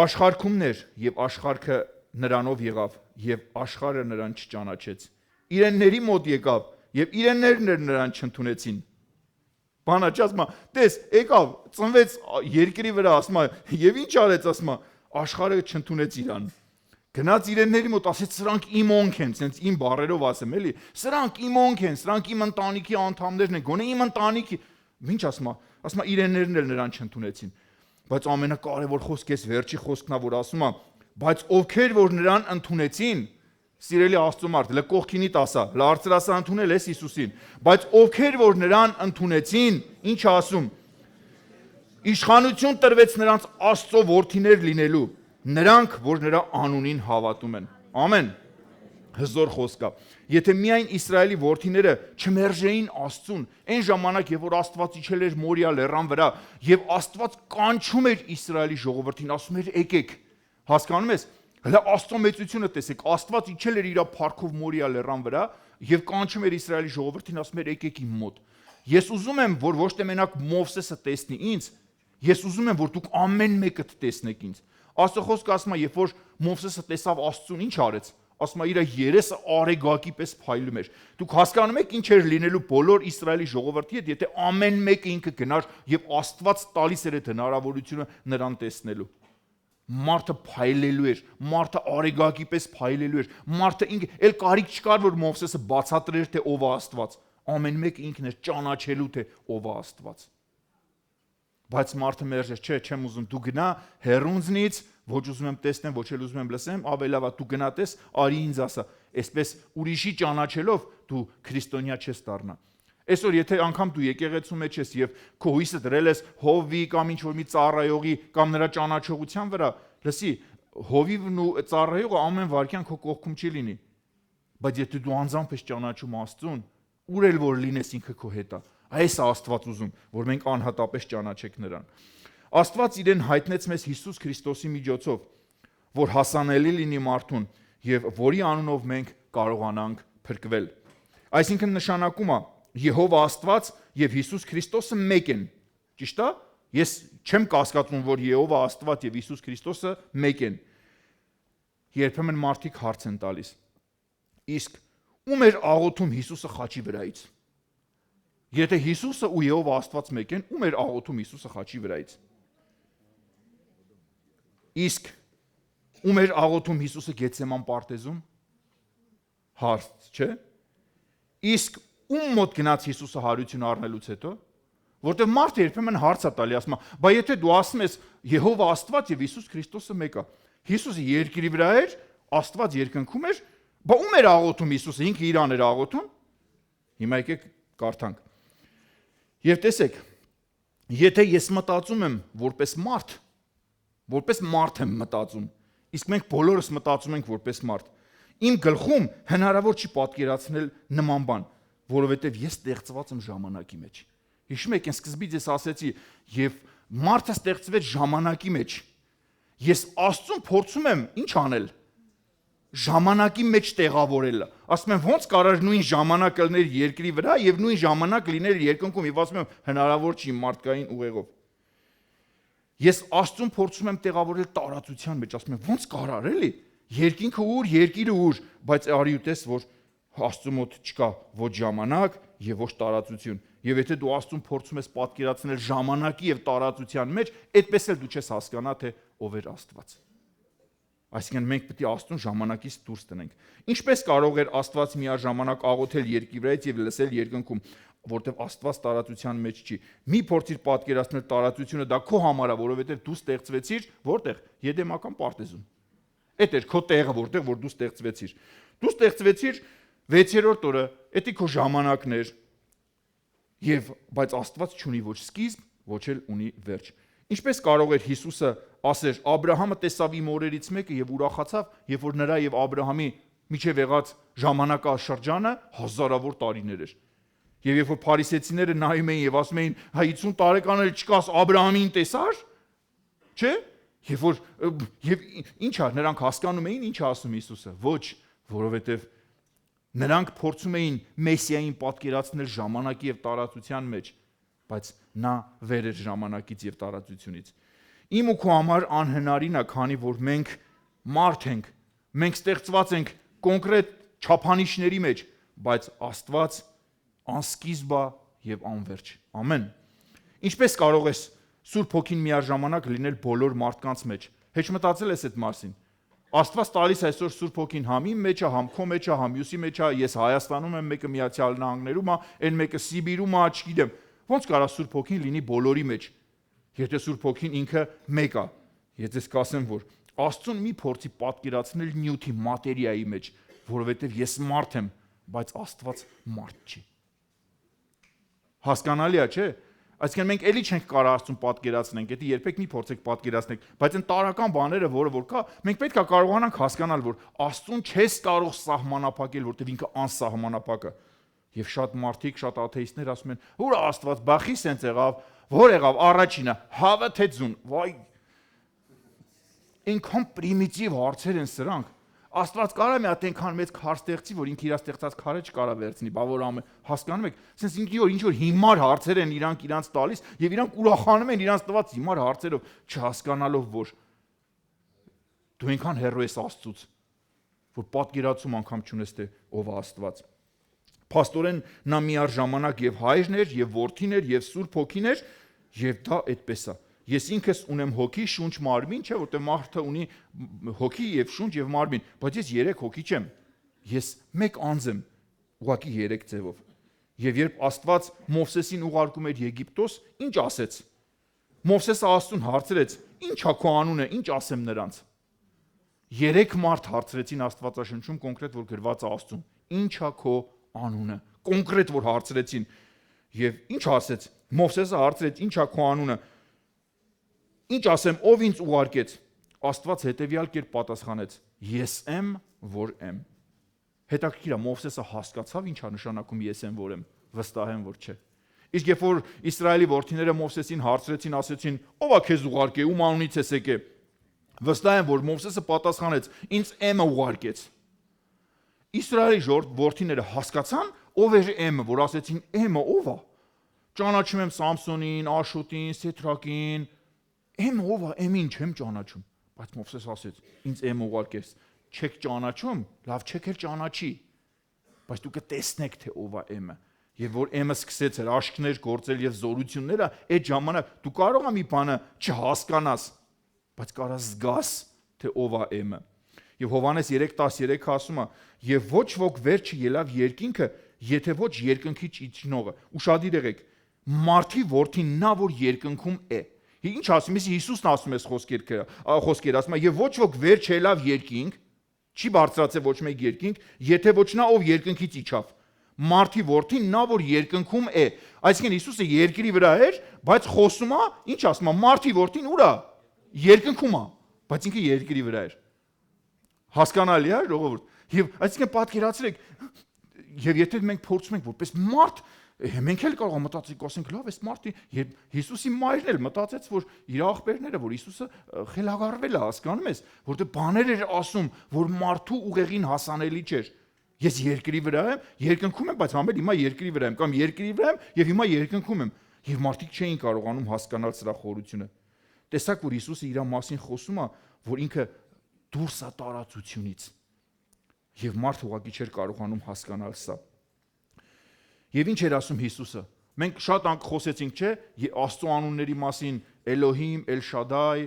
Աշխարհքումն էր, եւ աշխարհքը նրանով եղավ, եւ աշխարհը նրան չճանաչեց։ Իրենների մոտ եկավ, եւ իրեններն էլ նրան չընդունեցին։ Բանա չասма, տես, եկավ, ծնվեց երկրի վրա, ասма, եւ ինչ արեց, ասма, աշխարհը չընդունեց իրան։ Գնաց իրենների մոտ, ասեց, սրանք իմ օնք են, sense իմ բառերով ասեմ, էլի, սրանք իմ օնք են, սրանք իմ ընտանիքի անդամներն են, գոնե իմ ընտանիքի, ինչ ասма, իրեններն էլ նրան չընդունեցին։ Բայց ամենակարևոր խոսքը էս վերջի խոսքն է, որ ասում է, բայց ովքեր որ նրան ընդունեցին, սիրելի Աստծո մարդ, լը կողքինիդ ասա, լարծրասա ընդունել ես Հիսուսին, բայց ովքեր որ նրան ընդունեցին, ինչ ասում, իշխանություն տրվեց նրանց Աստծո որդիներ լինելու, նրանք, որ նրա անունին հավատում են։ Ամեն։ Հզոր խոսք է։ Եթե միայն Իսրայելի որդիները չմերժեին Աստծուն, այն ժամանակ, երբ որ Աստված իջել էր Մորիա լեռան վրա, եւ Աստված կանչում էր Իսրայելի ժողովրդին, ասում էր եկեք։ Հասկանում ես։ Հələ Աստծո մեծությունը տեսեք, Աստված իջել էր իր փառքով Մորիա լեռան վրա եւ կանչում էր Իսրայելի ժողովրդին, ասում էր եկեք իմ մոտ։ Ես ուզում եմ, որ ոչ թե մենակ Մովսեսը տեսնի ինձ, ես ուզում եմ, որ դուք ամեն մեկը տեսնեք ինձ։ Աստծո խոսքը ասում է, երբ որ Մովսեսը տեսավ Աստծուն, ինչ արեց։ Ասում է, իր երեսը արեգակի պես փայլում էր։ Դուք հասկանում եք ինչ էր լինելու բոլոր Իսրայելի ժողովրդի հետ, եթե ամեն մեկը ինքը գնար եւ Աստված տալիս էր այդ հնարավորությունը նրան տեսնելու։ Մարդը փայլելու էր, մարդը արեգակի պես փայլելու էր, մարդը ինքը էլ կարիք չկար, որ Մովսեսը բացատրեր, թե ով է Աստված։ Ամեն մեկը ինքն էր ճանաչելու, թե ով է Աստված։ Բայց մարդը մերժեց, չէ, չեմ ուզում, դու գնա հեռունձնից, ոչ ուզում եմ տեսնեմ, ոչ էլ ուզում եմ լսեմ, ավելի լավ է դու գնա տես, արի ինձ ասա, այսպես ուրիշի ճանաչելով դու քրիստոնյա չես դառնա։ Այսօր եթե անգամ դու եկեղեցու մեջ ես եւ քո հույսը դրել ես Հովի կամ ինչ որ մի ծառայողի կամ նրա ճանաչողության վրա, լսի, Հովիվն ու ծառայողը ամեն վարքյան քո կողքում չի լինի։ Բայց եթե դու անձամբ ես ճանաչում Աստծուն, ուր էլ որ լինես ինքը քո հետ է։ Այս է Աստված ուզում, որ մենք անհատապես ճանաչենք նրան։ Աստված իրեն հայտնեց մեզ Հիսուս Քրիստոսի միջոցով, որ հասանելի լինի մարդուն եւ որի անունով մենք կարողանանք փրկվել։ Այսինքն նշանակում է Եհովա Աստված եւ Հիսուս Քրիստոսը մեկ են։ Ճիշտ է։ Ես չեմ կասկածում, որ Եհովա Աստված եւ Հիսուս Քրիստոսը մեկ են։ Երբեմն մարդիկ հարց են տալիս. իսկ ում էր աղոթում Հիսուսը խաչի վրայից։ Եթե Հիսուսը ու Եհովա Աստված մեկ են, ում էր աղոթում Հիսուսը խաչի վրայից։ Իսկ ում էր աղոթում Հիսուսը Գեթսեման պարտեզում։ Հարց, չէ՞։ Իսկ ում մոտ գնաց Հիսուսը հարություն առնելուց հետո, որտեղ մարդը երբեմն հարց է տալի, ասում է, բա եթե դու ասում ես Եհովա Աստված եւ Հիսուս Քրիստոսը մեկ է, Հիսուսը երկրի վրա էր, Աստված երկնքում էր, բա ում էր աղոթում Հիսուսը, ինքը իրան էր աղոթում։ Հիմա եկեք կարդանք։ Եվ տեսեք, եթե ես մտածում եմ որպես մարդ եմ մտածում, իսկ մենք բոլորս մտածում ենք որպես մարդ, իմ գլխում հնարավոր չի պատկերացնել նման բան, որովհետև ես ստեղծված եմ ժամանակի մեջ։ Հիշում եք, այն սկզբից ես ասեցի, եւ մարդը ստեղծվեց ժամանակի մեջ։ Ես Աստծուն փորձում եմ ինչ անել։ Ժամանակի մեջ տեղավորելը։ Ասում եմ, ո՞նց կարող նույն ժամանակ լիներ երկրի վրա եւ նույն ժամանակ լիներ երկնքում, եւ ասում եմ, հնարավոր չի մարդկային ուղեղով։ Ես Աստծուն փորձում եմ տեղավորել տարածության մեջ, ասում եմ, ո՞նց կարող էլի։ Երկինքը ուր, երկիրը ուր, բայց արի ու տես, որ Աստծու մոտ չկա ոչ ժամանակ եւ ոչ տարածություն։ Եվ եթե դու Աստծուն փորձում ես պատկերացնել ժամանակի եւ տարածության մեջ, այդպես էլ դու չես հասկանա, թե ով էր Աստված։ Այսինքն մենք պետք է Աստծուն ժամանակից դուրս տնենք։ Ինչպես կարող էր Աստված միաժամանակ աղոթել երկրի վրայից եւ լսել երկնքում, որտեղ Աստված տարածության մեջ չի։ Մի փորձիր պատկերացնել տարածությունը, դա քո համար է, որովհետեւ դու ստեղծվեցիր որտեղ՝ Եդեմական պարտեզում։ Այդ էր քո տեղը, որտեղ որ դու ստեղծվեցիր։ Դու ստեղծվեցիր 6-րդ օրը, դա քո ժամանակն էր։ Եվ բայց Աստված չունի ոչ սկիզբ, ոչ էլ ունի վերջ։ Ինչպես կարող էր Հիսուսը ասել, Աբրահամը տեսավ իմ օրերից մեկը եւ ուրախացավ, երբ որ նրա եւ Աբրահամի միջև եղած ժամանակաշրջանը հազարավոր տարիներ էր։ Եվ երբ որ փարիսեցիները նայում էին եւ ասում էին, հա 50 տարեկան էլ չկաս Աբրահամին տեսար, չէ՞։ Եվ ի՞նչ է, նրանք հասկանում էին ինչ ասում Հիսուսը։ Ոչ, որովհետեւ նրանք փորձում էին Մեսիային պատկերացնել ժամանակի եւ տարածության մեջ, բայց նա վեր էր ժամանակից եւ տարածությունից։ Իմ ու քո համար անհնարին է, քանի որ մենք մարդ ենք, մենք ստեղծված ենք կոնկրետ չափանիշների մեջ, բայց Աստված անսկիզբ է եւ անվերջ։ Ամեն։ Ինչպես կարող ես Սուրբ Հոգին միաժամանակ լինել բոլոր մարդկանց մեջ։ Հեչ մտածել ես այդ մասին։ Աստված տալիս այսօր Սուրբ Հոգին համ իմ մեջ է, համ քո մեջ է, համ մյուսի մեջ է, ես Հայաստանում եմ, մեկը Միացյալ Նահանգներում է, այն մեկը Սիբիրում է, չգիտեմ։ Ոնց կարա Սուրբ Հոգին լինի բոլորի մեջ։ Եթե Սուրբ Հոգին ինքը մեկ է։ Եթե ես կասեմ, որ Աստծուն մի փորձի պատկերացնել նյութի մատերիայի մեջ, որովհետև ես մարդ եմ, բայց Աստված մարդ չի։ Հասկանալի է, չէ՞։ Այսինքն մենք էլի չենք կարող Աստծուն պատկերացնենք, դա երբեք մի փորձեք պատկերացնենք, բայց այն տարական բաները, որը որ կա, մենք պետք է կարողանանք հասկանալ, որ Աստծուն չես կարող սահմանափակել, որտեղ ինքը անսահմանափակ է։ Եվ շատ մարդիկ, շատ աթեիստներ ասում են, «Ուր Աստված, բախի սենց եղավ, որ եղավ առաջինը, հավը թե ձուն»։ Վայ, ինքան պրիմիտիվ հարցեր են սրանք։ Աստված կարա մի հատ այնքան մեծ քար ստեղծի, որ ինքը իր ստեղծած քարը չկարա վերցնի, բա որ հասկանում եք, sense ինչ որ հիմար հարցեր են իրանք տալիս եւ իրանք ուրախանում են իրանք տված հիմար հարցերով, չհասկանալով որ դու այնքան հեռու ես Աստծուց, որ պատկերացում անգամ չունես թե ով է Աստված։ Փաստորեն նա միաժամանակ եւ հայրն էր, եւ որդին էր, եւ Սուրբ Հոգին էր, եւ դա այդպես է։ Ես ինքս ունեմ հոգի, շունչ, մարմին, չէ, որտեղ մարդը ունի հոգի եւ շունչ եւ մարմին, բայց ես 3 հոգի չեմ։ Ես մեկ անձ եմ, ուղղակի 3 ձևով։ Եվ երբ Աստված Մովսեսին ուղարկում էր Եգիպտոս, ինչ ասեց։ Մովսեսը Աստծուն հարցրեց. «Ինչ է քո անունը, ինչ ասեմ նրանց»։ 3 մարդ հարցրեցին Աստվածաշնչում կոնկրետ, որ գրված է Աստծուն. «Ինչ է քո անունը»։ Կոնկրետ որ հարցրեցին։ Եվ ինչ ասեց։ Մովսեսը հարցրեց. «Ինչ է քո անունը»։ Ինչ ասեմ, ով ինձ ուղարկեց։ Աստված հետևյալ կերպ պատասխանեց. «Ես եմ, որ եմ»։ Հետաքրքիր է, Մովսեսը հասկացավ ինչ է նշանակում ես եմ, որ եմ, վստահ եմ, որ չէ։ Իսկ երբ որ Իսրայելի որդիները Մովսեսին հարցրեցին, ասեցին. «Ո՞վ է քեզ ուղարկել, ում անունից ես եկել»։ Վստահ եմ, որ Մովսեսը պատասխանեց. «Ինձ Էմը ուղարկեց»։ Իսրայելի որդիները հասկացան, ով էր Էմը, որ ասեցին. «Էմը ով է»։ Ճանաչում եմ Սամսոնին, Աշոտին, Սեթրակին, Էմը ով է, Էմին չեմ ճանաչում, բայց Մովսես ասեց. «Ինձ Էմը ուղարկեց»։ Չեք ճանաչում, լավ չեք էլ ճանաչի, բայց դուք կտեսնեք թե ով է Էմը։ Եվ որ Էմը սկսեց հրաշքներ գործել եւ զորությունները, այդ ժամանակ դու կարող ես մի բանը չհասկանաս, բայց կարաս զգաս թե ով է Էմը։ Եվ Հովհաննես 3:13 ասում է. «Եվ ոչ ոք վեր չելավ երկինքը, եթե ոչ երկնքից իջնողը»։ Ուշադիր եղեք, մարդի որդին նա որ երկնքում է։ Ինչ ասում ես, Հիսուսն ասում է խոսքեր, ասում է, եւ ոչ ոք վեր չելավ երկինք, չի բարձրացել ոչ մեկ երկինք, եթե ոչ նա ով երկնքից իջավ։ Մարդի որդին նա որ երկնքում է։ Այսինքն Հիսուսը երկրի վրա էր, բայց խոսում է, ինչ ասում է, մարդի որդին ուր է։ Երկնքում է, բայց ինքը երկրի վրա էր։ Հասկանալի է, ժողովուրդ։ Եվ այսինքն պատկերացրեք, եւ եթե մենք փորձում ենք որպես մարդ, մենք էլ կարող ենք մտածենք, ասենք, լավ, այս մարդի Հիսուսի մայրն էլ մտածեց, որ իր աղբերները, որ Հիսուսը խելագարվել է, հասկանում ես, որտեղ բաներ էր ասում, որ մարդու ուղեղին հասանելի չէր։ Ես երկրի վրա եմ, երկնքում եմ, բայց համել հիմա երկրի վրա եմ, կամ երկրի վրա եմ եւ հիմա երկնքում եմ։ Եվ մարդիկ չէին կարողանում հասկանալ սրա խորությունը։ Տեսակ, որ Հիսուսը իր մասին խոսում է, որ ինքը դուրս է տարածությունից։ Եվ մարդը ուղղակի չէր կարողանում հասկանալ սա։ Եվ ինչ էր ասում Հիսուսը։ Մենք շատ խոսեցինք, չէ՞, Աստծո անունների մասին՝ Էլոհիմ, Էլ-Շադայ,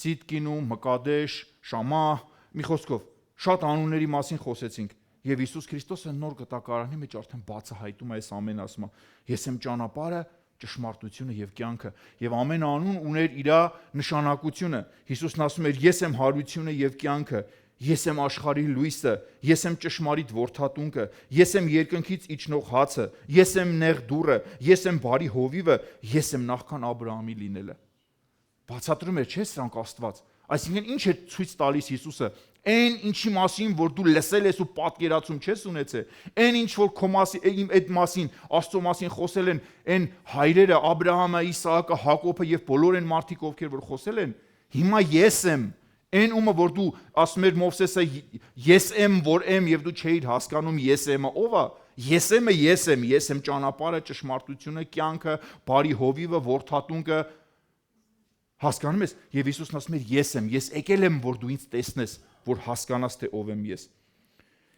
Ցիդկինու, Մկադեշ, Շամահ, մի խոսքով շատ անունների մասին խոսեցինք։ Եվ Հիսուս Քրիստոսը նոր կտակարանի մեջ արդեն բացահայտում է այս ամեն ասում։ Ես եմ ճանապարհը, ճշմարտությունը եւ կյանքը։ Եվ ամեն անուն ուներ իր նշանակությունը։ Հիսուսն ասում էր. Ես եմ հարությունը եւ կյանքը։ Ես եմ աշխարհի լույսը, ես եմ ճշմարիտ որդատունկը, ես եմ երկնքից իջնող հացը, ես եմ նեղ դուռը, ես եմ բարի հովիվը, ես եմ նախքան Աբրահամի լինելը։ Բացատրում է, չէ՞, սրանք Աստված։ Այսինքն ինչ է ցույց տալիս Հիսուսը։ Այն ինչի մասին, որ դու լսել ես ու պատկերացում չես ունեցել, այն ինչ որ քո մասին, այդ մասին, Աստծո մասին խոսել են, այն հայրերը Աբրահամը, Իսահակը, Հակոբը եւ բոլոր այն մարդիկ, ովքեր որ խոսել են, հիմա ես եմ։ Այն ումը որ դու ասում էր Մովսեսը ես եմ որ եմ եւ դու չէիր հասկանում ես եմը ով է։ Ես եմ ճանապարհը, ճշմարտությունը, կյանքը, բարի հովիվը, որդատունկը։ Հասկանում ես։ Եվ Հիսուսն ասում էր ես եկել եմ որ դու ինձ տեսնես, որ հասկանաս թե ով եմ ես։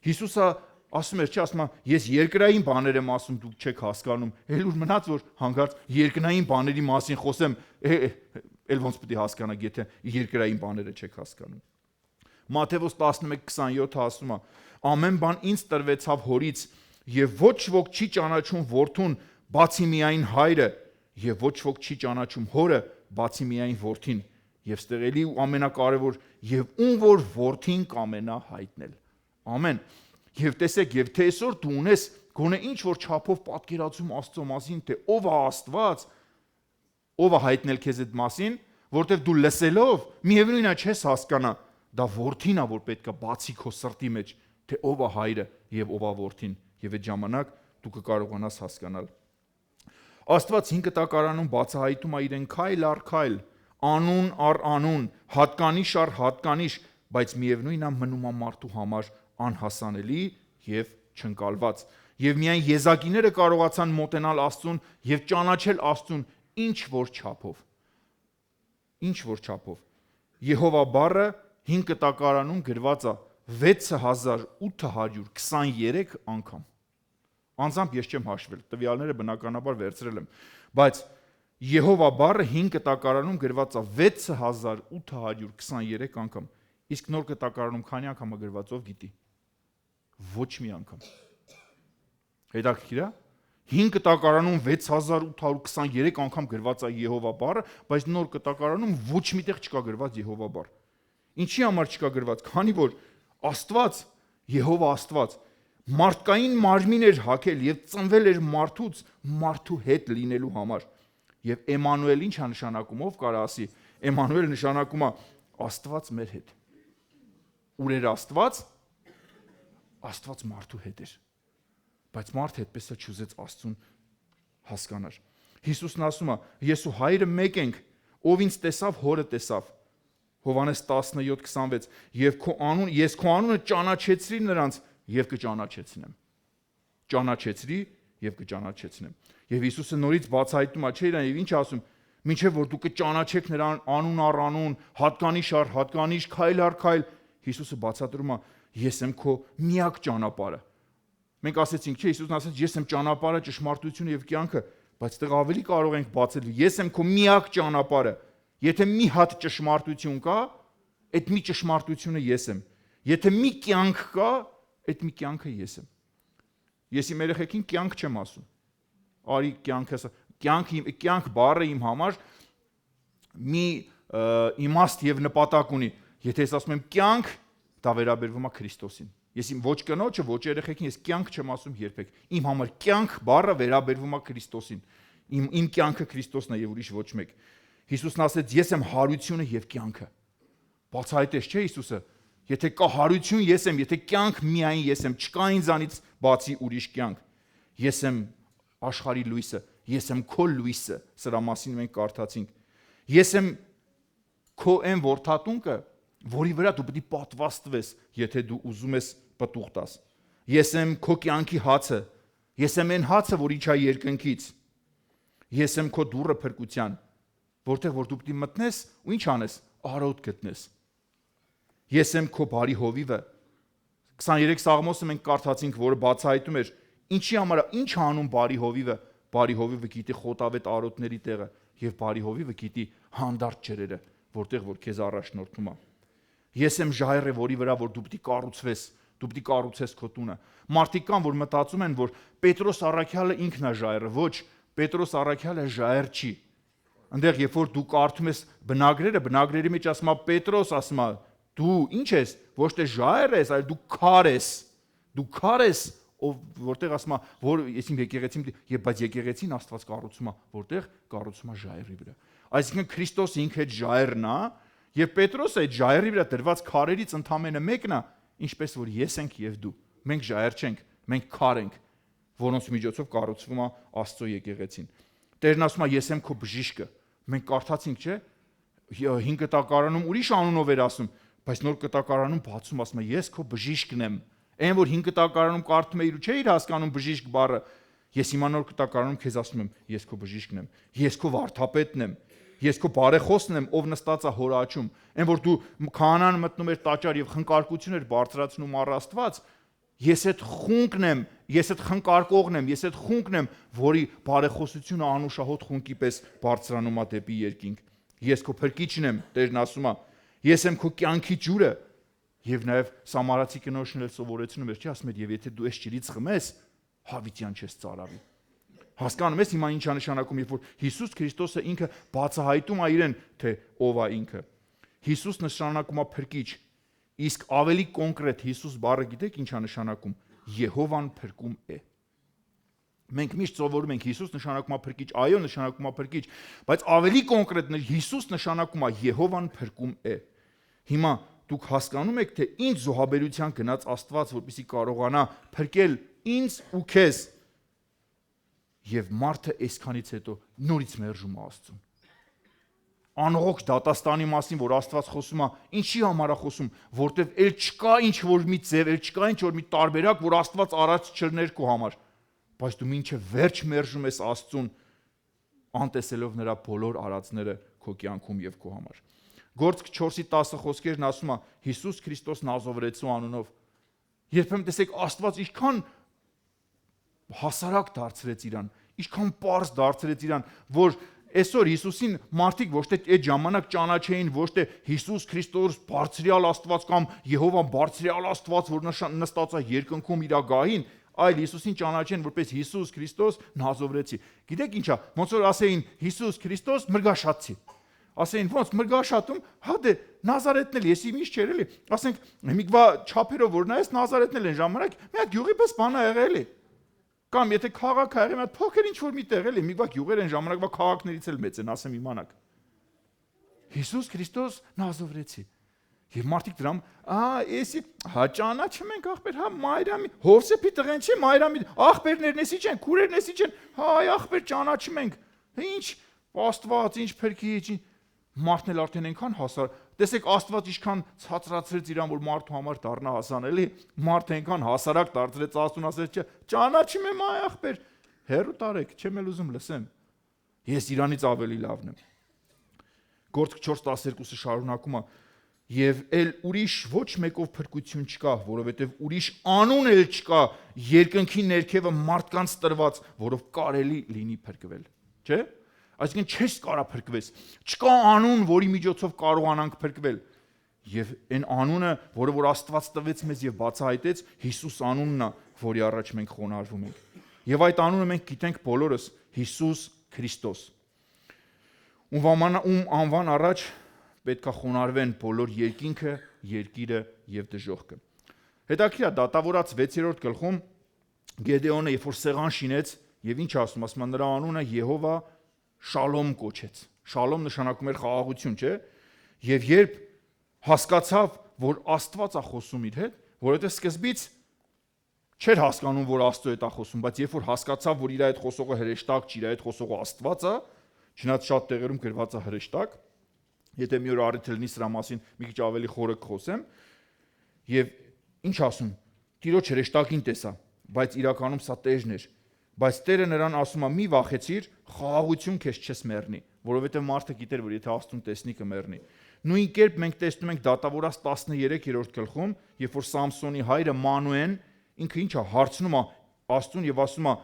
Հիսուսը ասում էր, չէ, ասում է ես երկրային բաներ եմ ասում, դուք չեք հասկանում։ Էլ ուր մնաց որ հանգարց երկնային բաների մասին խոսեմ, էլ ոնց պետք է հասկանաք, եթե երկրային բաները չեք հասկանում։ Մատթեոս 11:27 ասում է. ամեն բան ինձ տրվեցավ հորից, եւ ոչ ոք չի ճանաչում որդուն, բացի միայն հայրը, եւ ոչ ոք չի ճանաչում հորը, բացի միայն որդին։ Եվ ստեղելի ու ամենակարևոր, եւ ում որ որդին կամենա հայտնել։ Ամեն։ Եվ տեսեք, եւ թե այսօր դու ունես գոնե ինչ որ չափով պատկերացում Աստծո մասին, թե ով է Աստված, ով է հայտնել քեզ այդ մասին, որտեվ դու լսելով միևնույնն է չես հասկանա, դա որդին է, որ պետք է բացի քո սրտի մեջ, թե ով է հայրը եւ ով է որդին, եւ այդ ժամանակ դու կկարողանաս հասկանալ։ Աստված 5 կտակարանում բացահայտում է իրեն քայլ առ քայլ, անուն առ անուն, հատկանիշ առ հատկանիշ, բայց միևնույնն է մնում է մարդու համար անհասանելի եւ չընկալված։ Եվ միայն եզակիները կարողացան մոտենալ Աստծուն եւ ճանաչել Աստծուն ինչ որ չափով։ Եհովա բառը 5 կտակարանում գրված է 6823 անգամ։ Անձամբ ես չեմ հաշվել, տվյալները բնականաբար վերցրել եմ, բայց Եհովա բառը 5 կտակարանում գրված է 6823 անգամ։ Իսկ նոր կտակարանում քանի անգամ է գրված, ով գիտի։ Ոչ մի անգամ։ Հետաքրքիր է։ 5 կտակարանում 6823 անգամ գրված է Եհովա բառը, բայց նոր կտակարանում ոչ միտեղ չկա գրված Եհովա բառ։ Ինչի համար չկա գրված, քանի որ Աստված, Եհովա Աստված, մարդկային մարմին էր հագել եւ ծնվել էր մարդուց մարդու հետ լինելու համար։ Եվ Էմանուել ինչ է նշանակում, ով կարա ասի, Էմանուել նշանակում է Աստված մեր հետ։ Ուր էր Աստված։ Աստված մարդու հետ էր։ Բայց մարդը այդպես է չուզեց Աստծուն հասկանալ։ Հիսուսն ասում է. ես ու հայրը մեկ ենք, ով ինձ տեսավ, հորը տեսավ։ Հովհաննես 17:26 եւ ես քո անունը ճանաչեցրի նրանց եւ կճանաչեցնեմ։ Ճանաչեցրի եւ կճանաչեցնեմ։ Եվ Հիսուսը նորից բացահայտում է, չէ՞ իրան, եւ ինչ ասում, մինչեւ որ դու կճանաչեք նրան անուն առ անուն, հատկանիշ առ հատկանիշ, քայլ առ քայլ, Հիսուսը բացատրում է, ես եմ քո միակ ճանապարհը։ Մենք ասեցինք, չէ, Հիսուսն ասաց, ես եմ ճանապարհը, ճշմարտությունը եւ կյանքը, բայց այդտեղ ավելի կարող ենք բացել, ես եմ քո միակ ճանապարհը։ Եթե մի հատ ճշմարտություն կա, այդ մի ճշմարտությունը ես եմ։ Եթե մի կյանք կա, այդ մի կյանքը ես եմ։ Ես իմ երեխեքին կյանք չեմ ասում։ Արի կյանք բառը իմ համար մի իմաստ եւ նպատակ ունի։ Եթե ես ասում եմ կյանք, դա վերաբերվում է Քրիստոսին։ Ես իմ ոչ կնոջը, ոչ երեխեքին, ես կյանք չեմ ասում երբեք։ Իմ համար կյանք բառը վերաբերվում է Քրիստոսին։ Իմ կյանքը Քրիստոսն է եւ ուրիշ ոչ մեկ։ Հիսուսն ասեց. ես եմ հարությունը եւ կյանքը։ Բացահայտեց, չէ՞ Հիսուսը։ Եթե կա հարություն, ես եմ, եթե կյանք միայն ես եմ, չկա ինձանից բացի ուրիշ կյանք։ Ես եմ աշխարհի լույսը, ես եմ քո լույսը, սրա մասին մենք կարդացինք։ Ես եմ քո այն որդատունկը, որի վրա դու պետք է պատվաստվես, եթե դու ուզում ես պտուղ տաս։ Ես եմ քո կյանքի հացը, ես եմ այն հացը, որ իջա երկնքից։ Ես եմ քո դուռը փրկության, որտեղ որ դու պետք է մտնես ու ինչ անես, արոտ գտնես։ Ես եմ քո բարի հովիվը։ 23 Սաղմոսը մենք կարդացինք, որը բացահայտում էր ինչի համար ինչ անում բարի հովիվը։ Բարի հովիվը գիտի խոտավետ արոտների տեղը եւ բարի հովիվը գիտի հանդարտ ջրերը, որտեղ որ քեզ առաջնորդում է։ Ես եմ ժայռը, որի վրա որ դու պետք է կառուցվես, դու պետք է կառուցես քո տունը։ Մարդիկ կան, որ մտածում են, որ Պետրոս առաքյալը ինքն է ժայռը, ոչ, Պետրոս առաքյալը ժայռ չի։ Այնտեղ երբ որ դու կարդում ես բնագրերի մեջ ասում է Պետրոս, ասում է դու ինչ ես, ոչ թե ժայռ ես, այլ դու քար ես։ Դու քար ես, որտեղ ասում է, որ ես իմ եկեղեցին, բայց եկեղեցին Աստված կառուցում է, որտեղ կառուցում է ժայռի վրա։ Այսինքն Քրիստոսը ինքը այդ ժայռն է, եւ Պետրոսը այդ ժայռի վրա դրված քարերից ընդամենը մեկն է, ինչպես որ ես ենք եւ դու։ Մենք ժայռ չենք, մենք քար ենք, որոնց միջոցով կառուցվում է Աստծո եկեղեցին։ Տերն ասում է ես եմ քո բժիշկը։ Մենք կարդացինք, չէ՞։ 5 կտակարանում ուրիշ անունով էր ասում, բայց նոր կտակարանում բացում ասում է ես քո բժիշկն եմ։ Այն որ 5 կտակարանում կարդում էիր ու չէիր հասկանում բժիշկ բառը, ես հիմա նոր կտակարանում քեզ ասում եմ ես քո բժիշկն եմ, ես քո վարդապետն եմ, ես քո բարեխոսն եմ, ով նստած է հոր աջում։ Այն որ դու քահանան մտնում էր տաճար եւ խնկարկություն էր բարձրացնում առ Աստված, ես այդ խունկն եմ, ես այդ խնկարկողն եմ, ես այդ խունկն եմ, որի բարեխոսությունը անուշահոտ խունկի պես բարձրանում է դեպի երկինք։ Ես քո փրկիչն եմ, Տերն ասում է։ Ես եմ քո կյանքի ջուրը։ Եվ նաև Սամարացի կնոջն էլ սովորեցնում էր, չի ասում էր, եւ եթե դու այս ջրից խմես, հավիտյան չես ծարավի։ Հասկանում ես հիմա ինչ է նշանակում, երբ որ Հիսուս Քրիստոսը ինքը բացահայտում է իրեն, թե ով է ինքը։ Հիսուս նշանակում է փրկիչ, իսկ ավելի կոնկրետ Հիսուս բառը գիտեք ինչ է նշանակում։ Եհովան փրկում է։ Մենք միշտ սովորում ենք Հիսուս նշանակում է փրկիչ, այո նշանակում է փրկիչ, բայց ավելի կոնկրետ Հիսուս նշանակում է Եհովան փրկում է։ Հիմա դուք հասկանում եք, թե ինչ զոհաբերության գնաց Աստված, որպեսզի կարողանա փրկել ինձ ու քեզ։ Եվ մարդը այսքանից հետո նորից մերժում է Աստծուն։ Անողոք դատաստանի մասին, որ Աստված խոսում է, ինչի համար է խոսում, որտեվ էլ չկա ինչ որ մի ձև, էլ չկա ինչ որ մի տարբերակ, որ Աստված արած չրներ քո համար։ Բայց դու մինչև վերջ մերժում ես Աստծուն, անտեսելով նրա բոլոր արածները քո կյանքում եւ քո համար։ Գործք 4:10 խոսքերն ասում է Հիսուս Քրիստոս Նազովրեցու անունով։ Երբեմն տեսեք Աստված ինչքան հասարակ դարձրեց իրան, ինչքան պարզ դարձրեց իրան, որ այսօր Հիսուսին մարդիկ ոչ թե այդ ժամանակ ճանաչեին, ոչ թե Հիսուս Քրիստոս բարձրյալ Աստված կամ Եհովա բարձրյալ Աստված, որ նստած է երկնքում իր գահին, այլ Հիսուսին ճանաչեն որպես Հիսուս Քրիստոս Նազովրեցի։ Գիտեք ինչա, ոնց որ ասեին Հիսուս Քրիստոս մրգաշատցի։ Ասեին ոնց մրգաշատում, հա դե Նազարեթն էլ եսի ինչ չէր էլի։ Ասենք միկվա չափերով որ նայես Նազարեթն էլ այն ժամանակ մի հատ գյուղի պես բան ա եղել էլի։ Կամ եթե քաղաք ա եղել, մի հատ փոքր ինչ որ մի տեղ էլի, միկվա գյուղեր այն ժամանակվա քաղաքներից էլ մեծ են, ասեմ իմանաք։ Հիսուս Քրիստոս Նազովրեցի։ Եվ մարդիկ դրամ, էսի, հա ճանաչում ենք ախպեր, հա Մայրամի, Հովսեփի տղեն չի, Մայրամի, ախպերներն էսի չեն, քուրերն էսի չեն, հա այ ախպեր ճանաչում ենք։ Ինչ Աստված, ինչ փրկիչ, մարդն էլ արդեն այնքան հասար։ Տեսեք Աստված ինչքան ցածրացրեց իրան, որ մարդու համար դառնա հասանելի, մարդը այնքան հասարակ դարձրեց Աստուն, ասեց, ճանաչում եմ այ ախպեր, հերու տարեք, չեմ էլ ուզում լսեմ։ Ես իրանից ավելի լավն եմ։ Գործք 4:12-ը շարունակում է. Եվ էլ ուրիշ ոչ մեկով փրկություն չկա, որովհետև ուրիշ անուն էլ չկա երկնքի ներքևը մարդկանց տրված, որով կարելի լինի փրկվել։ Չէ՞։ Այսինքն չես կարա փրկվես։ Չկա անուն, որի միջոցով կարողանանք փրկվել։ Եվ այն անունը, որը որ Աստված տվեց մեզ եւ բացահայտեց, Հիսուս անունն է, որի առաջ մենք խոնարհվում ենք։ Եվ այդ անունը մենք գիտենք բոլորս՝ Հիսուս Քրիստոս։ Ում անվան առաջ պետք է խոնարհվեն բոլոր երկինքը, երկիրը եւ դժոխքը։ Հետաքրքիր է, դատավորած 6-րդ գլխում Գեդեոնը երբ որ սեղան շինեց եւ ինչ ասում, ասում նրա անունը Եհովա Շալոմ կոչեց։ Շալոմ նշանակում էր խաղաղություն, չէ՞։ Եվ երբ հասկացավ, որ Աստված է խոսում իր հետ, որովհետեւ սկզբից չէր հասկանում, որ Աստծո հետ է խոսում, բայց երբ որ հասկացավ, որ իր հետ խոսողը հրեշտակ չի, իր հետ խոսողը Աստված է, չնայած շատ տեղերում գրված է հրեշտակ, եթե մի օր առիթ լինի սրա մասին մի քիչ ավելի խորը կխոսեմ, եւ ինչ ասում, Տիրոջ հրեշտակին տեսա, բայց իրականում սա տերն էր, բայց Տերը նրան ասում է՝ մի վախեցիր, խաղաղություն քեզ չես մեռնի, որովհետեւ մարդը գիտեր, որ եթե Աստծուն տեսնի կմեռնի։ Նույն կերպ մենք տեսնում ենք դատավորած 13-րդ գլխում, երբ որ Սամսոնի հայրը Մանուեն ինքը ինչ է հարցնում է Աստծուն եւ ասում է՝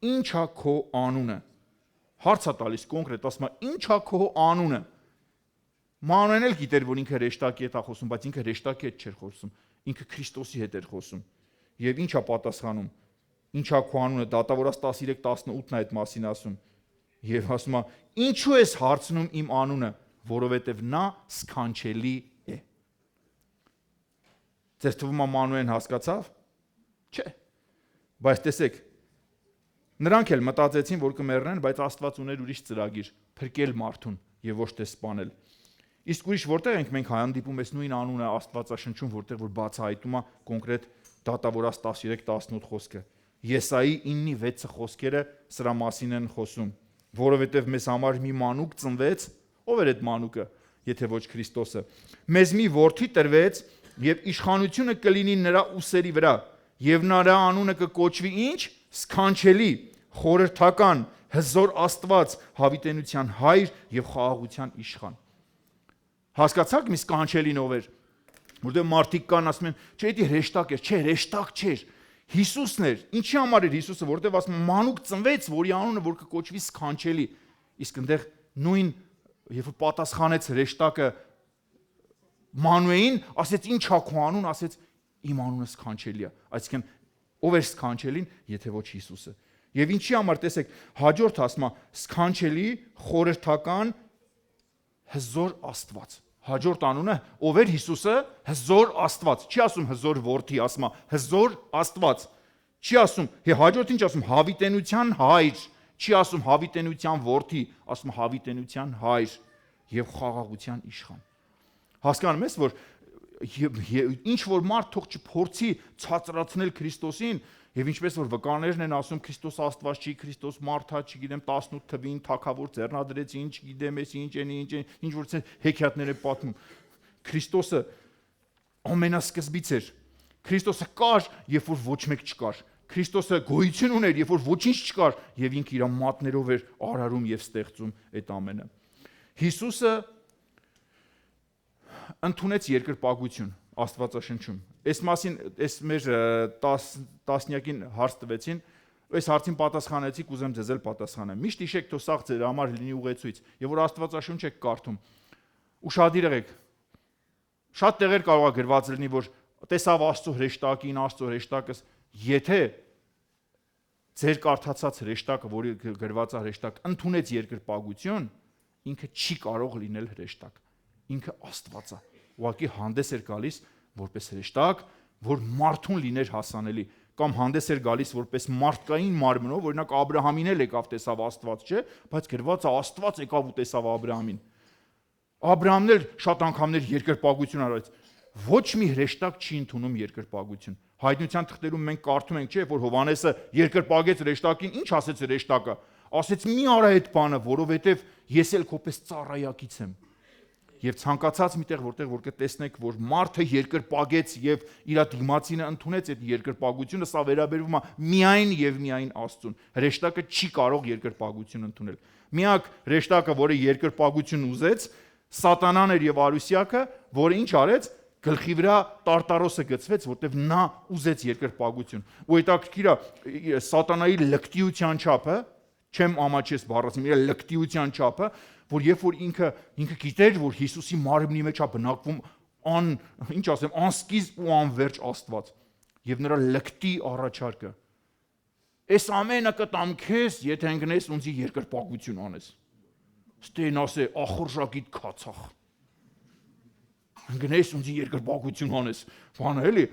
ի՞նչ է քո անունը։ Հարց է տալիս կոնկրետ, ասում է՝ ի՞նչ է քո անունը։ Մանուեն էլ գիտեր, որ ինքը հրեշտակի հետ է խոսում, բայց ինքը հրեշտակի հետ չէր խոսում, ինքը Քրիստոսի հետ էր խոսում։ Եվ ինչ է պատասխանում։ Ինչ է քո անունը, դատավորած 13-18-ն այդ մասին ասում։ Եվ ասում է՝ ինչու ես հարցնում իմ անունը, որովհետև նա սքանչելի է։ Ձեզ թվում է Մանուեն հասկացավ։ Չէ։ Բայց տեսեք, նրանք էլ մտածեցին, որ կմեռնեն, բայց Աստված ուներ ուրիշ ծրագիր՝ փրկել մարդուն եւ ոչ թե սպանել։ Իսկ ուրիշ որտեղ ենք մենք հանդիպում այս նույն անունը Աստվածաշնչում, որտեղ որ բացահայտում է կոնկրետ դատավորած 13-18 խոսքը։ Եսայի 9:6 խոսքերը սրա մասին են խոսում, որովհետև մեզ համար մի մանուկ ծնվեց, ով էր այդ մանուկը, եթե ոչ Քրիստոսը։ Մեզ մի որդի տրվեց եւ իշխանությունը կլինի նրա ուսերի վրա, եւ նրա անունը կկոչվի ինչ։ Սքանչելի, խորհրդական, հզոր Աստված, հավիտենության հայր եւ խաղաղության իշխան։ Հասկացաք մի սքանչելին ով էր։ Որտեղ մարդիկ կան ասում են, չէ, դա հրեշտակ էր, չէ, հրեշտակ չէր։ Հիսուսն էր։ Ինչի համար էր Հիսուսը, որտեղ ասում են մանուկ ծնվեց, որի անունը որ կկոչվի սքանչելի։ Իսկ այնտեղ նույն երբ որ պատասխանեց հրեշտակը Մանուեին, ասեց ինչ է քո անուն, ասեց իմ անունը սքանչելի է։ Այսինքն ով էր սքանչելին, եթե ոչ Հիսուսը։ Եվ ինչի համար տեսեք, հաջորդ ասում է սքանչելի, խորհրդական, հզոր Աստված։ Հաջորդ անունը ով էր Հիսուսը, հզոր Աստված։ Չի ասում հզոր որդի, ասում է հզոր Աստված։ Չի ասում, հաջորդ ինչ ասում, հավիտենության հայր։ Չի ասում հավիտենության որդի, ասում հավիտենության հայր եւ խաղաղության իշխան։ Հասկանում ես, որ ինչ որ մարդ թող չփորձի ցածրացնել Քրիստոսին, եւ ինչպես որ վկաներն են ասում Քրիստոս Աստված չի, Քրիստոս մարդ է, չգիտեմ 18 թվին թագավոր ձեռնադրեցին, չգիտեմ ես ինչ որ հեքիաթներ են պատմում։ Քրիստոսը ամենասկզբից էր։ Քրիստոսը կար, երբ որ ոչ մեկ չկար։ Քրիստոսը գոյություն ուներ, երբ որ ոչինչ չկար, եւ ինքը իր մատներով էր արարում եւ ստեղծում այդ ամենը։ Հիսուսը ընդունեց երկրպագություն Աստվածաշնչում։ Այս մասին այս մեր տասնյակին հարց տվեցին, այս հարցին պատասխանեցի, կուզեմ ձեզ էլ պատասխանեմ։ Միշտ հիշեք, թող սաղ ձեր համար լինի ուղեցույց, եւ որ Աստվածաշունչ եք կարդում, ուշադիր եղեք։ Շատ տեղեր կարող է գրված լինի, որ տեսավ Աստծո հրեշտակին, Աստծո հրեշտակը, եթե ձեր կարդացած հրեշտակը, որի գրված է հրեշտակ, ընդունեց երկրպագություն, ինքը չի կարող լինել հրեշտակ։ Ինքը Աստված է։ Ուղղակի հանդես էր գալիս որպես հրեշտակ, որ մարդուն լիներ հասանելի, կամ հանդես էր գալիս որպես մարդկային մարմնով, օրինակ Աբրահամին էլ եկավ տեսավ Աստված, չէ, բայց գրված է Աստված եկավ ու տեսավ Աբրահամին։ Աբրահամն էլ շատ անգամներ երկրպագություն արեց։ Ոչ մի հրեշտակ չի ընդունում երկրպագություն։ Հայտնության թղթերում մենք կարդում ենք, չէ, որ Հովհաննեսը երկրպագեց հրեշտակին, ինչ ասեց հրեշտակը։ Ասեց՝ մի արա այդ բանը, որովհետև ես էլ քոպես ծառայակից եմ։ Եվ ցանկացած միտեղ որտեղ որ կտեսնեք, որ մարդը երկրպագեց եւ իր դիմացինը ընդունեց այդ երկրպագությունը, սա վերաբերվում է միայն եւ միայն Աստծուն։ Հրեշտակը չի կարող երկրպագություն ընդունել։ Միակ հրեշտակը, որը երկրպագություն ուզեց, Սատանան էր եւ Արուսյակը, որը ինչ արեց, գլխի վրա տարտարոսը գցվեց, որտեվ նա ուզեց երկրպագություն։ Ու հետաքրքիր է Սատանայի լկտիության չափը, չեմ ամաչես բառացիմ, իր լկտիության չափը, որ երբ որ ինքը գիտեր, որ Հիսուսի մարմնի մեջ է բնակվում ինչ ասեմ, անսկիզբ ու անverջ Աստված եւ նրա լկտի առաջարկը։ Այս ամենը կտամ քեզ, եթե ընկնես ունցի երկրպագություն անես։ Ստեն ասե ախորժակիտ քացախ։ Ընկնես ունցի երկրպագություն անես։ Բանը էլի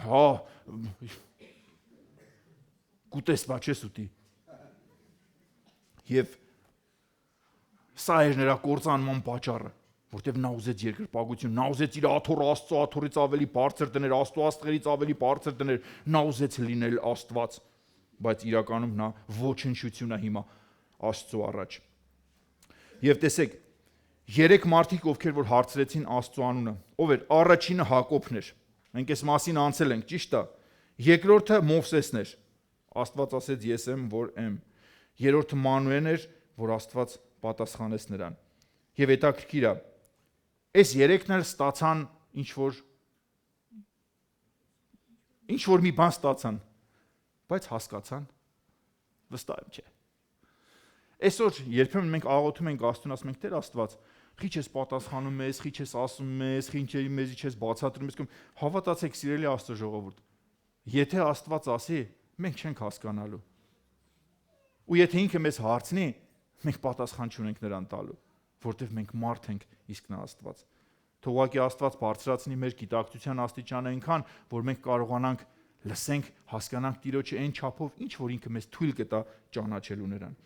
հա կուտեսվա չես ուտի։ Եվ սա էր նրա կործանման պատճառը, որտեղ նա ուզեց երկրպագություն, նա ուզեց իր աթոռը Աստծո աթոռից ավելի բարձր դներ, Աստծո աստղերից ավելի բարձր դներ, նա ուզեց լինել Աստված, բայց իրականում նա ոչնչություն է հիմա Աստծո առաջ։ Եվ տեսեք, 3 մարդիկ, ովքեր որ հարցրեցին Աստծո անունը, ով էր, առաջինը Հակոբն էր, մենք այս մասին անցել ենք, ճիշտ է, երկրորդը Մովսեսն էր, Աստված ասեց ես եմ, որ եմ, երրորդը Մանուեն էր, որ Աստված պատասխանեց նրան։ Եվ հետաքրքիր է, այս երեքն էլ ստացան ինչ որ մի բան ստացան, բայց հասկացան, վստահ եմ չէ։ Այսօր երբեմն մենք աղոթում ենք Աստծուն, ասում ենք Տեր Աստված, խի չես պատասխանում մեզ, խի չես ասում մեզ, խի ինչ մեզի չես բացատրում, իսկ հավատացեք սիրելի Աստծո ժողովուրդ, եթե Աստված ասի, մենք չենք հասկանալու։ Ու եթե ինքը մեզ հարցնի, մենք պատասխան չունենք նրան տալու, որտեղ մենք մարդ ենք, իսկ նա Աստված։ Թողակի Աստված բարձրացնի մեր գիտակցության աստիճանը այնքան, որ մենք կարողանանք լսենք, հասկանանք Տիրոջը այն չափով, ինչ որ ինքը մեզ թույլ կտա ճանաչելու նրան։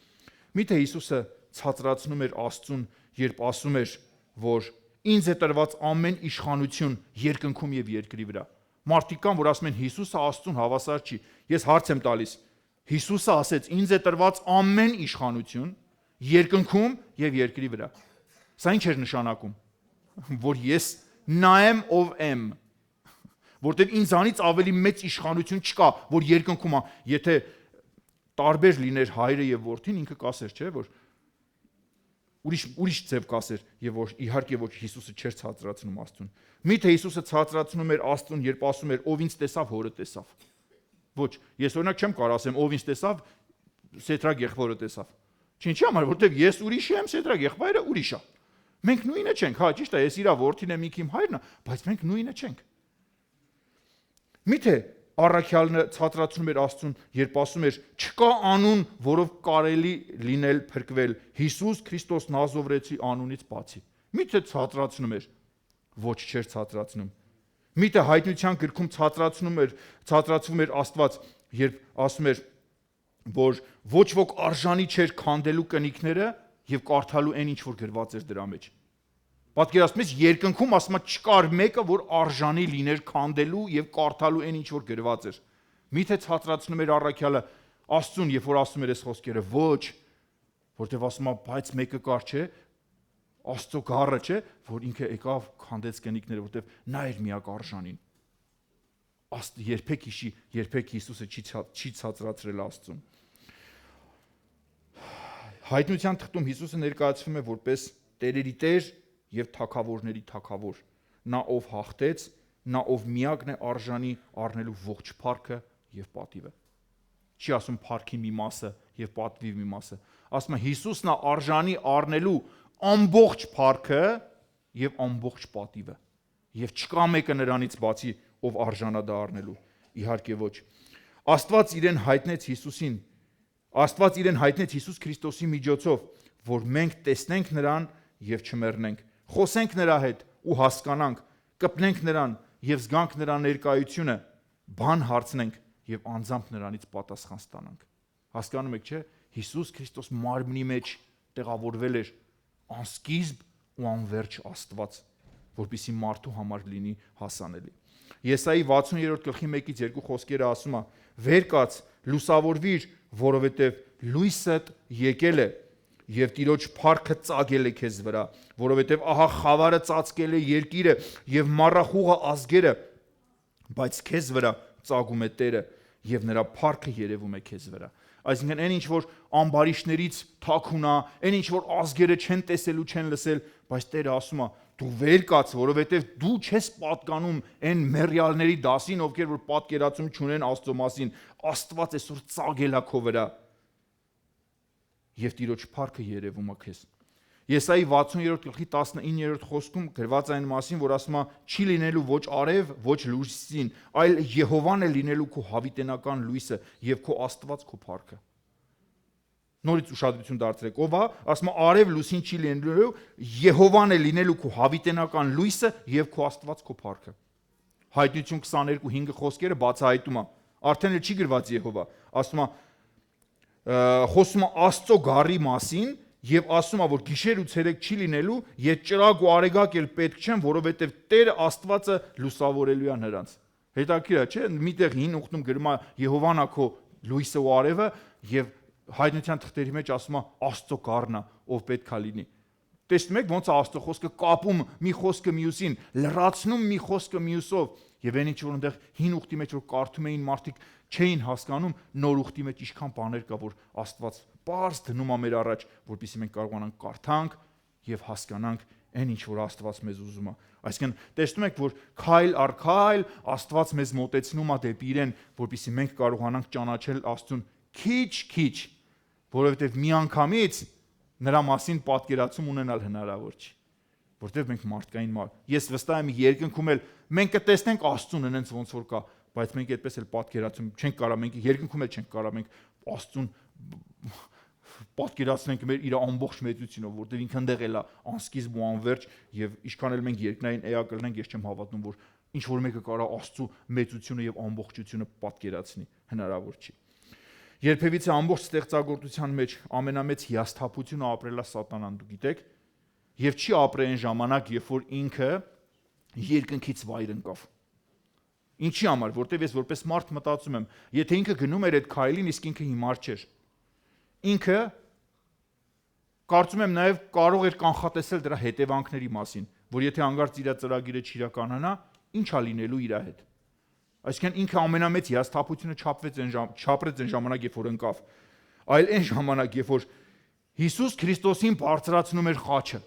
Միթե Հիսուսը ցածրացնում էր Աստծուն, երբ ասում էր, որ ինձ է տրված ամեն իշխանություն երկնքում եւ երկրի վրա։ Մարդիկ կան, որ ասում են Հիսուսը Աստծուն հավասար չի։ Ես հարց եմ տալիս, Հիսուսը ասեց, ինձ է տրված ամեն իշխանություն երկնքում եւ երկրի վրա։ Սա ինչ էր նշանակում, որ ես նա եմ, ով եմ, որտեղ ինձանից ավելի մեծ իշխանություն չկա, որ երկնքում է, եթե տարբեր լիներ հայրը եւ որդին, ինքը կասեր, չէ, որ ուրիշ ձև կասեր, եւ որ իհարկե ոչ Հիսուսը չէր ցածրացնում Աստծուն։ Միթե Հիսուսը ցածրացնում էր Աստծուն, երբ ասում էր, ով ինձ տեսավ, հորը տեսավ։ Ոչ, ես օրինակ չեմ կարող ասեմ, ով ինձ տեսավ, Սեդրակ եղբորը տեսավ։ Ինչի՞ համար, որտեվ ես ուրիշ եմ, Սեդրակ եղբայրը ուրիշ է։ Մենք նույնը չենք, հա, ճիշտ է, ես իրա որդին եմ, իմ հայրն է, բայց մենք նույնը չենք։ Միթե առաքյալը ցածրացնում էր Աստծուն, երբ ասում էր, չկա անուն, որով կարելի լինել փրկվել, Հիսուս Քրիստոս Նազովրեցի անունից բացի։ Միթե ցածրացնում էր, ոչ չէր ցածրացնում։ Միթե հայտնության գրքում ցածրացվում էր Աստված, երբ ասում էր, որ ոչ ոք արժանի չէր քանդելու կնիքները եւ կարդալու այն ինչ որ գրված էր դրա մեջ։ Պատկերացնում ես երկնքում ասում է չկար մեկը, որ արժանի լիներ քանդելու եւ կարդալու այն ինչ որ գրված էր։ Միթե ցածրացնում էր առաքյալը Աստծուն, երբ որ ասում էր այս խոսքերը, ոչ, որտեվ ասում է, բայց մեկը կար չէ, Աստծո գառը չէ, որ ինքը եկավ քանդեց կնիքները, որտեվ նա էր միակ արժանին։ Երբեք հիշի, երբեք Հիսուսը չի ցածրացրել Աստծուն։ Հայտնության թղթում Հիսուսը ներկայացվում է որպես տերերի տեր եւ թագավորների թագավոր։ Նա ով հաղթեց, նա ով միակն է արժանի առնելու ողջ փառքը եւ պատիվը։ Չի ասում փառքի մի մասը եւ պատվի մի մասը։ Ասում է Հիսուսն է արժանի առնելու ամբողջ փառքը եւ ամբողջ պատիվը։ Եվ չկա մեկը նրանից բացի, ով արժանա դա առնելու։ Իհարկե ոչ։ Աստված իրեն հայտնեց Հիսուսին։ Աստված իրեն հայտնեց Հիսուս Քրիստոսի միջոցով, որ մենք տեսնենք նրան եւ չմեռնենք։ Խոսենք նրա հետ ու հասկանանք, կպնենք նրան եւ զգանք նրա ներկայությունը, բան հարցնենք եւ անձամբ նրանից պատասխան ստանանք։ Հասկանում եք, չէ՞, Հիսուս Քրիստոս մարմնի մեջ տեղավորվել էր անսկիզբ ու անverջ Աստված, որպեսզի մարդու համար լինի հասանելի։ Եսայի 60-րդ գլխի 1-ից 2 խոսքերը ասում է. «Վեր կաց, լուսավորվիր, որովհետև լույսդ եկել է, եւ Տիրոջ փառքը ծագել է քեզ վրա, որովհետև ահա խավարը ծածկել է երկիրը եւ մառախուղը ազգերը, բայց քեզ վրա ծագում է Տերը եւ նրա փառքը երևում է քեզ վրա»։ Այսինքն այն ինչ որ ամբարիշներից թաքուն է, այն ինչ որ ազգերը չեն տեսել ու չեն լսել, բայց Տերը ասում է դու վեր կաց, որովհետև դու չես պատկանում այն մեռյալների դասին, ովքեր որ պատկերացում չունեն Աստծո մասին, Աստված այսօր ծագել է քո վրա եւ Տիրոջ փառքը երևում է քեզ։ Եսայի 60-րդ գլխի 19-րդ խոսքում գրված այն մասին, որ ասում է չի լինելու ոչ արև, ոչ լույսին, այլ Եհովան է լինելու քո հավիտենական լույսը եւ քո Աստված քո փառքը։ Նորից ուշադրություն դարձրեք, ով է, ասում է արև լույսին չի լինելու, Եհովան է լինելու քո հավիտենական լույսը եւ քո Աստված քո փառքը։ Հայտնություն 22:5 խոսքերը բացահայտում է։ Արդեն էլ չի գրված Եհովա, ասում է խոսում է Աստծո գառի մասին եւ ասում է, որ գիշեր ու ցերեկ չի լինելու, եւ ճրագ ու արեգակ էլ պետք չեն, որովհետեւ Տեր Աստվածը լուսավորելու է նրանց։ Հետաքրքիր է, չէ՞, միտեղ հին ուխտում գրում է Եհովան է քո լույսը ու արևը եւ հայտնության թղթերի մեջ ասում է Աստծո գառն է, ով պետքա լինի։ Տեսնում եք ոնց է Աստծո խոսքը կապում մի խոսքը մյուսին, լրացնում մի խոսքը մյուսով, եւ այն ինչ որ այնտեղ հին ուխտի մեջ որ կարդում էին մարդիկ չէին հասկանում, նոր ուխտի մեջ ինչքան բաներ կա, որ Աստված պարզ դնում է մեր առաջ, որպեսզի մենք կարողանանք կարդանք եւ հասկանանք այն ինչ որ Աստված մեզ ուզում է։ Այսինքն տեսնում եք, որ քայլ առ քայլ Աստված մեզ մոտեցնում է դեպի իրեն, որպեսզի մենք կարողանանք ճանաչել Աստծուն քիչ-քիչ, որովհետեւ միանգամից նրա մասին պատկերացում ունենալ հնարավոր չի, որտեղ մենք մարդկային ես վստահ եմ երկնքում էլ մենք կտեսնենք Աստծուն այնց ոնց որ կա, բայց մենք այդպես էլ պատկերացում չենք կարող, մենք երկնքում էլ չենք կարող մենք Աստծուն պատկերացնենք մեր իր ամբողջ մեծությունով, որտեղ ինքը ընդեղ էլ է անսկիզբ ու անverջ եւ ինչքան էլ մենք երկնային էա կլինենք, ես չեմ հավատում, որ ինչ որ մեկը կարա Աստծու մեծությունը եւ ամբողջությունը պատկերացնի, հնարավոր չի։ Երբևիցե ամբողջ ստեղծագործության մեջ ամենամեծ հիասթափությունը ապրելա Սատանան, դու գիտեք, եւ չի ապրել այն ժամանակ, երբ որ ինքը երկնքից վայր ընկավ։ Ինչի համար, որտեվ ես որպես մարդ մտածում եմ, եթե ինքը գնում էր այդ քայլին, իսկ ինքը հիմար չէր։ Ինքը կարծում եմ նաև կարող էր կանխատեսել դրա հետևանքների մասին, որ եթե հանգարց իր ծրագիրը չիրականանա, ինչ է լինելու իր հետ։ Այսինքն ինքը ամենամեծ հիասթափությունը չապրեց այն ժամանակ, երբ որ ընկավ, այլ այն ժամանակ, երբ որ Հիսուս Քրիստոսին բարձրացնում էր խաչը։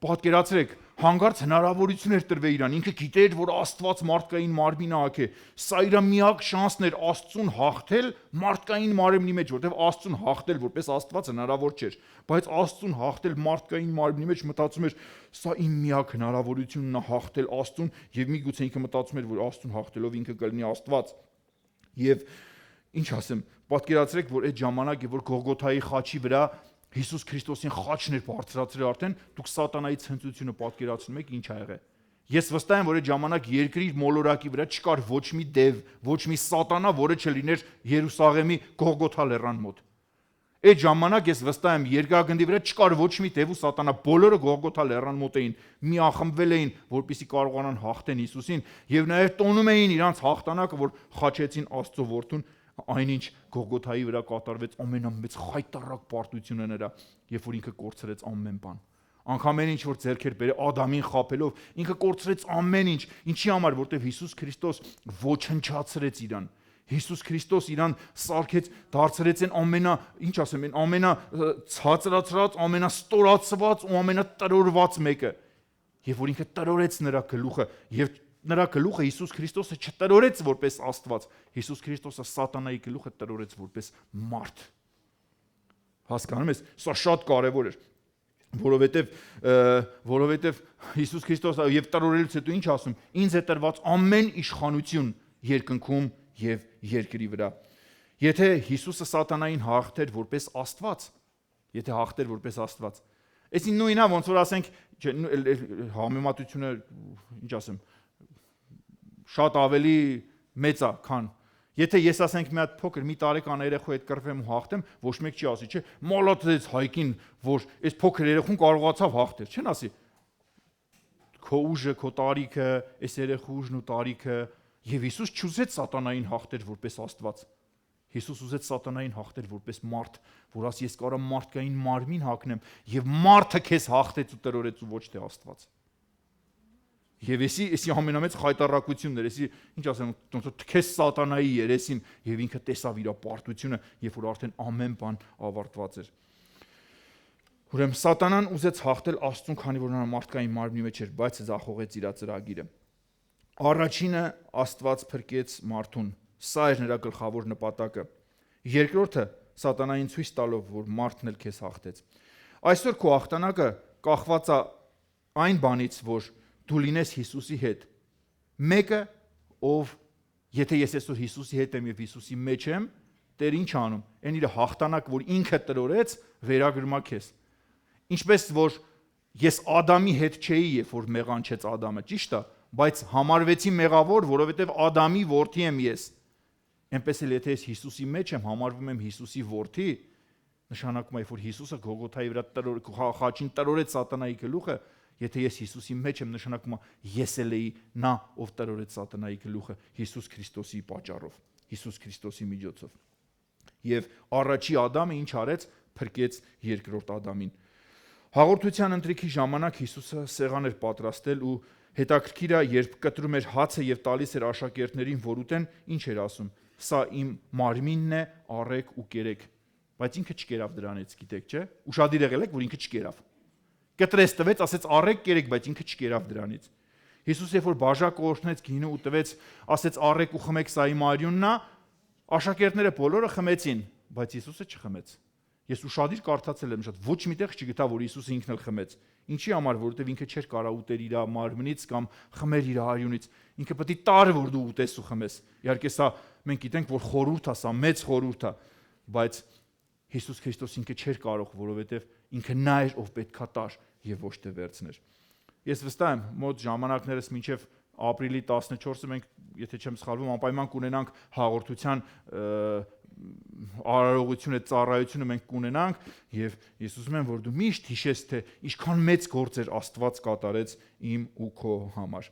Պատկերացրեք, հանգարց հնարավորություն էր տրվել իրան, ինքը գիտեր, որ Աստված մարդկային մարմին ահք է։ Սա իր միակ շանսն էր Աստծուն հաղթել մարդկային մարմնի մեջ, որտեղ Աստծուն հաղթել որպես Աստված հնարավոր չէր, բայց Աստծուն հաղթել մարդկային մարմնի մեջ մտածում էր, սա իմ միակ հնարավորությունն է հաղթել Աստծուն, եւ միգուցե ինքը մտածում էր, որ Աստծուն հաղթելով ինքը կլինի Աստված։ Եվ ինչ ասեմ, պատկերացրեք, որ այդ ժամանակ, որ Գողգոթայի խաչի վրա Հիսուս Քրիստոսին խաչն էր բարձրացրել արդեն, դուք սատանայի ցնծությունը պատկերացնում եք ինչ ա եղել։ Ես վստահ եմ, որ այդ ժամանակ երկրի մոլորակի վրա չկար ոչ մի դև, ոչ մի սատանա, որը չլիներ Երուսաղեմի Գողգոթա լեռան մոտ։ Այդ ժամանակ ես վստահ եմ, երկրագնդի վրա չկար ոչ մի դև ու սատանա, բոլորը Գողգոթա լեռան մոտ էին, միախմբվել էին, որպեսզի կարողանան հաղթեն Հիսուսին, եւ նաեւ տոնում էին իրանց հաղթանակը, որ խաչեցին Աստծո որդուն, այնինչ Գողգոթայի վրա կատարվեց ամենամեծ խայտառակ պարտությունը նրա, երբ որ ինքը կորցրեց ամեն բան։ Անկամ այն ինչ որ ձեռքեր բերել Ադամին խաբելով, ինքը կորցրեց ամեն ինչ, ինչի համար, որտեղ Հիսուս Քրիստոս ոչնչացրեց իրան։ Հիսուս Քրիստոս իրան սարքեց, դարձրեց այն ինչ ասեմ, այն ամենա ցածրացած, ամենաստորացված ու ամենատրորված մեկը, եւ որ ինքը տրորեց նրա գլուխը եւ նրա գլուխը Հիսուս Քրիստոսը չտրորեց որպես Աստված, Հիսուս Քրիստոսը սատանայի գլուխը տրորեց որպես մարդ։ Հասկանում ես, սա շատ կարևոր էր, որովհետև Հիսուս Քրիստոսը եւ տրորելուց հետո ինչ ասում, ինձ է տրված ամեն իշխանություն երկնքում եւ երկրի վրա։ Եթե Հիսուսը սատանային հաղթեր որպես Աստված, այսին նույնն է, ոնց որ ասենք, համեմատությունը, ինչ ասեմ, շատ ավելի մեծ է, քան եթե ես ասենք մի հատ փոքր մի տարեկան երեխու հետ կռվեմ ու հաղթեմ, ոչ մեկ չի ասի, չէ, մոլոթեց հայկին, որ այս փոքր երեխուն կարողացավ հաղթել, չեն ասի։ Քո ուժը, քո տարիքը, այս երեխու ուժն ու տարիքը, եւ Հիսուս չուզեց սատանային հաղթել որպես Աստված։ Հիսուս ուզեց սատանային հաղթել որպես մարդ, որ ասի ես կարող եմ մարդկային մարմին հագնեմ, եւ մարդը քեզ հաղթեց ու տրորեց ու ոչ թե Աստված։ Եվ էսի ամենամեծ խայտառակությունն էր, էսի ինչ ասեմ, ոնց որ թքես սատանայի երեսին եւ ինքը տեսավ իր պարտությունը, երբ որ արդեն ամեն բան ավարտված էր։ Ուրեմն սատանան ուզեց հաղթել Աստծուն, քանի որ նա մարդկային մարմնի մեջ էր, բայց ձախողեց իր ծրագիրը։ Առաջինը Աստված փրկեց մարդուն, սա էր նրա գլխավոր նպատակը։ Երկրորդը սատանային ցույց տալով, որ մարդն էլ քեզ հաղթեց։ Այսօր քո հաղթանակը կախված է այն բանից, որ դու լինես Հիսուսի հետ։ Մեկը, ով եթե ես այսօր Հիսուսի հետ եմ եւ Հիսուսի մեջ եմ, Տեր ինչ անում։ Այն իր հաղթանակ, որ ինքը տրորեց, վերագրում է քեզ։ Ինչպես որ ես Ադամի հետ չէի, երբ որ մեղանչեց Ադամը, ճիշտ է, բայց համարվեցի մեղավոր, որովհետև Ադամի որդի եմ ես։ Այնպես էլ եթե ես Հիսուսի մեջ եմ, համարվում եմ Հիսուսի որդի, նշանակում է, որ Հիսուսը Գողգոթայի վրա խաչին տրորեց սատանայի գլուխը, եթե ես Հիսուսի մեջ եմ, նշանակում է ես էլ էի նա, ով տրորեց սատանայի գլուխը Հիսուս Քրիստոսի պատճառով, Հիսուս Քրիստոսի միջոցով։ Եվ առաջի Ադամը ինչ արեց, փրկեց երկրորդ Ադամին։ Հաղորդության ընթրիքի ժամանակ Հիսուսը սեղան էր պատրաստել ու հետաքրքիր է, երբ կտրում էր հացը եւ տալիս էր աշակերտներին, որ ուտեն, ինչ էր ասում. սա իմ մարմինն է, առեք ու կերեք։ Բայց ինքը չկերավ դրանից, գիտեք, չէ՞։ Ուշադիր եղել եք, որ ինքը չկերավ։ Կտրեց տվեց, ասեց առեք կերեք, բայց ինքը չկերավ դրանից։ Հիսուս երբ որ բաժակը օրհնեց, գինը ու տվեց, ասեց առեք ու խմեք, սա իմ արյունն է, աշակերտները բոլորը խմեցին, բայց Հիսուսը չխմեց։ Ես ուշադիր կարդացել եմ, շատ ոչ միտեղ չգտա, որ Հիսուսը ինքն էլ խմեց։ Ինչի համար, որովհետև ինքը չէր կարող ուտել իր մարմնից կամ խմել իր արյունից։ Ինքը պետք է տար, որ դու ուտես ու խմես։ Իհարկե սա մենք գիտենք, որ խորհուրդ է, սա մեծ խորհուրդ է, բայց Հիսուս Քրիստոս ինքը չէր կարող, որովհետև ինքը նա էր, ով պետքա տար եւ ոչ թե վերցներ։ Ես վստահ եմ, մոտ ժամանակներս մինչև ապրիլի 14-ը մենք, եթե չեմ սխալվում, անպայման կունենանք հաղորդության արարողությունը, ծառայությունը մենք կունենանք եւ ես ուզում եմ, որ դու միշտ հիշես, թե ինչքան մեծ գործեր Աստված կատարեց իմ ու քո համար։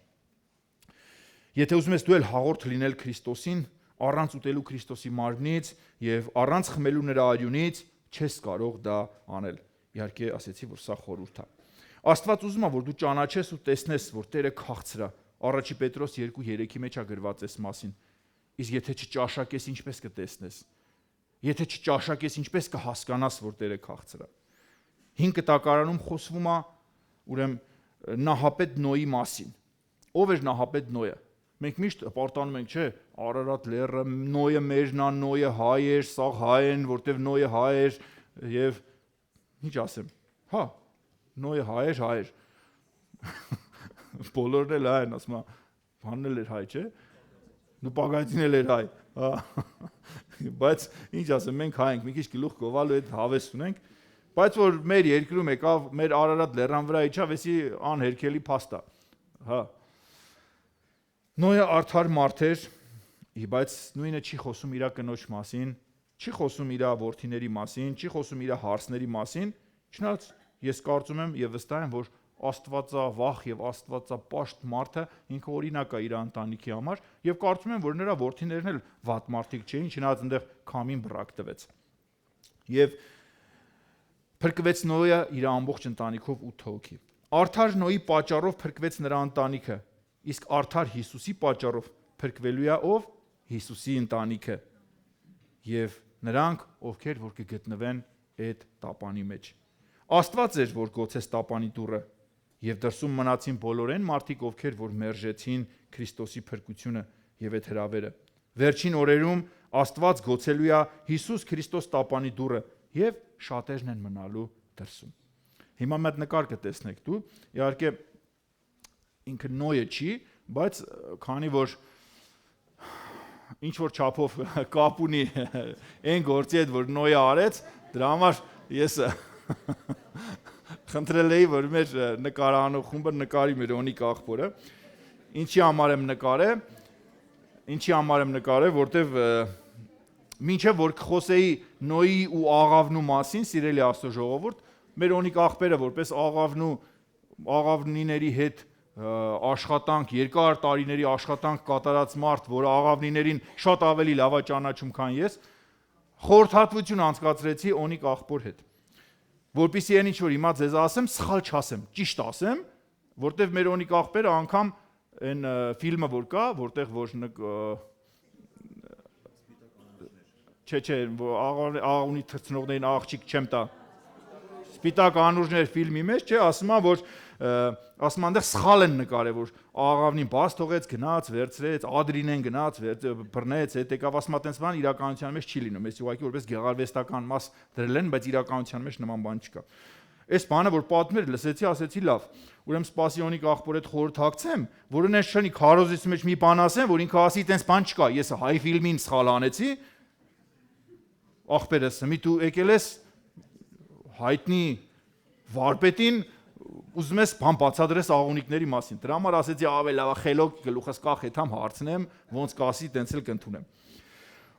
Եթե ուզում ես դու էլ հաղորդ լինել Քրիստոսին, առանց ուտելու Քրիստոսի մարմնից եւ առանց խմելու նրա արյունից չես կարող դա անել։ Իհարկե ասեցի, որ սա խորհուրդ է։ Աստված ուզում է, որ դու ճանաչես ու տեսնես, որ Տերը քաղցր է։ Առաջի Պետրոս 2:3-ի մեջ է գրված այս մասին։ Իսկ եթե չճաշակես, ինչպես կտեսնես։ Եթե չճաշակես, ինչպես կհասկանաս, որ Տերը քաղցր է։ 5 կտակարանում խոսվում է ուրեմն Նահապետ Նոյի մասին։ Ով էր Նահապետ Նոյը։ Մենք միշտ պարտանում ենք, չէ, Արարատ լեռը, Նոյը մերն է, Նոյը հայ էր, սաղ հայ են, որտեվ Նոյը հայ էր եւ ինչ ասեմ։ Հա, Նոյը հայ էր։ Բոլորն էլ հայ են, ասում եմ, բանն էլ էր հայ, չէ։ Նուպագայցին էլ էր հայ։ Հա։ Բայց ինչ ասեմ, մենք հայ ենք, մի քիչ գլուխ գովալու այդ հավես ունենք, բայց որ մեր երկրում եկավ, մեր Արարատ լեռան վրա իջավ, էսի անհերքելի փաստ է։ Հա։ Նոյը արդար մարդ էր, բայց նույնը չի խոսում իր կնոջ մասին, չի խոսում իր որդիների մասին, չի խոսում իր հարսների մասին, չնայած ես կարծում եմ եւ վստահ եմ, որ Աստվածավախ եւ Աստվածապաշտ մարդը ինքը օրինակ է իր ընտանիքի համար եւ կարծում եմ, որ նրա որդիներն էլ վատ մարդիկ չէին, չնայած այնտեղ քամին բռակ տվեց։ Եվ փրկվեց Նոյը իր ամբողջ ընտանիքով 8 հոգի։ Արդար Նոյի պատճառով փրկվեց նրա ընտանիքը, իսկ արդար Հիսուսի պատճառով փրկվելու է ով։ Հիսուսի ընտանիքը եւ նրանք, ովքեր որ կգտնվեն այդ տապանի մեջ։ Աստված էր, որ գոցեց տապանի դուռը եւ դրսում մնացին բոլորեն մարդիկ, ովքեր որ մերժեցին Քրիստոսի փրկությունը եւ այդ հրավերը։ Վերջին օրերում Աստված գոցելու է Հիսուս Քրիստոս տապանի դուռը եւ շատերն են մնալու դրսում։ Հիմա մեծ նկար կտեսնեք դու, իհարկե ինքը Նոյը չի, բայց քանի որ ինչ որ չափով կապ ունի այն գործի հետ, որ Նոյը արեց, դրա համար ես խնդրել էի, որ մեր նկարանող խումբը նկարի մեր Օնիկ աղբորը։ Ինչի համար եմ նկարել, որտեվ մինչև որ կխոսեի Նոյի ու աղավնու մասին, սիրելի Աստծո ժողովուրդ, մեր Օնիկ աղբերը որպես աղավնիների հետ աշխատանք, երկար տարիների աշխատանք կատարած մարդ, որը աղավնիներին շատ ավելի լավ է ճանաչում, քան ես, խորհրդատվություն անցկացրեցի Օնիկ աղբոր հետ, որպեսզի այն ինչ որ հիմա ձեզ ասեմ, սխալ չասեմ, ճիշտ ասեմ, որտեվ մեր Օնիկ աղբերը անգամ այն ֆիլմը որ կա, որտեղ որ չէ, աղավնի թռցնողներին աղջիկ չեմ տա, Սպիտակ անուրջներ ֆիլմի մեջ, չէ, ասում եմ, որ ասում այնտեղ սխալ են նկարել, որ աղավնին բաց թողեց, գնաց, վերցրեց, ադրինեն գնաց, բռնեց, հետ եկավ, ասում այտենց բան իրականության մեջ չի լինում, ես ուղղակի որպես գեղարվեստական մաս դրել են, բայց իրականության մեջ նման բան չկա։ Այս բանը որ պատմեր, լսեցի, ասեցի լավ։ Ուրեմն սպասի Օնիկ աղբոր հետ խորհուրդ հագցեմ, որ ունես շնի քարոզից մեջ մի բան ասեմ, որ ինքը ասի այտենց բան չկա, ես հայ ֆիլմին սխալ անեցի։ Աղբերս, մի դու եկել ես հայտնի վարպետին ուզում ես բան բացադրես աղունիկների մասին։ Դրա համար ասեցի ավելի լավ խելոք գլուխս կախեթամ հարցնեմ, ոնց կասի, տենց էլ կընդունեմ։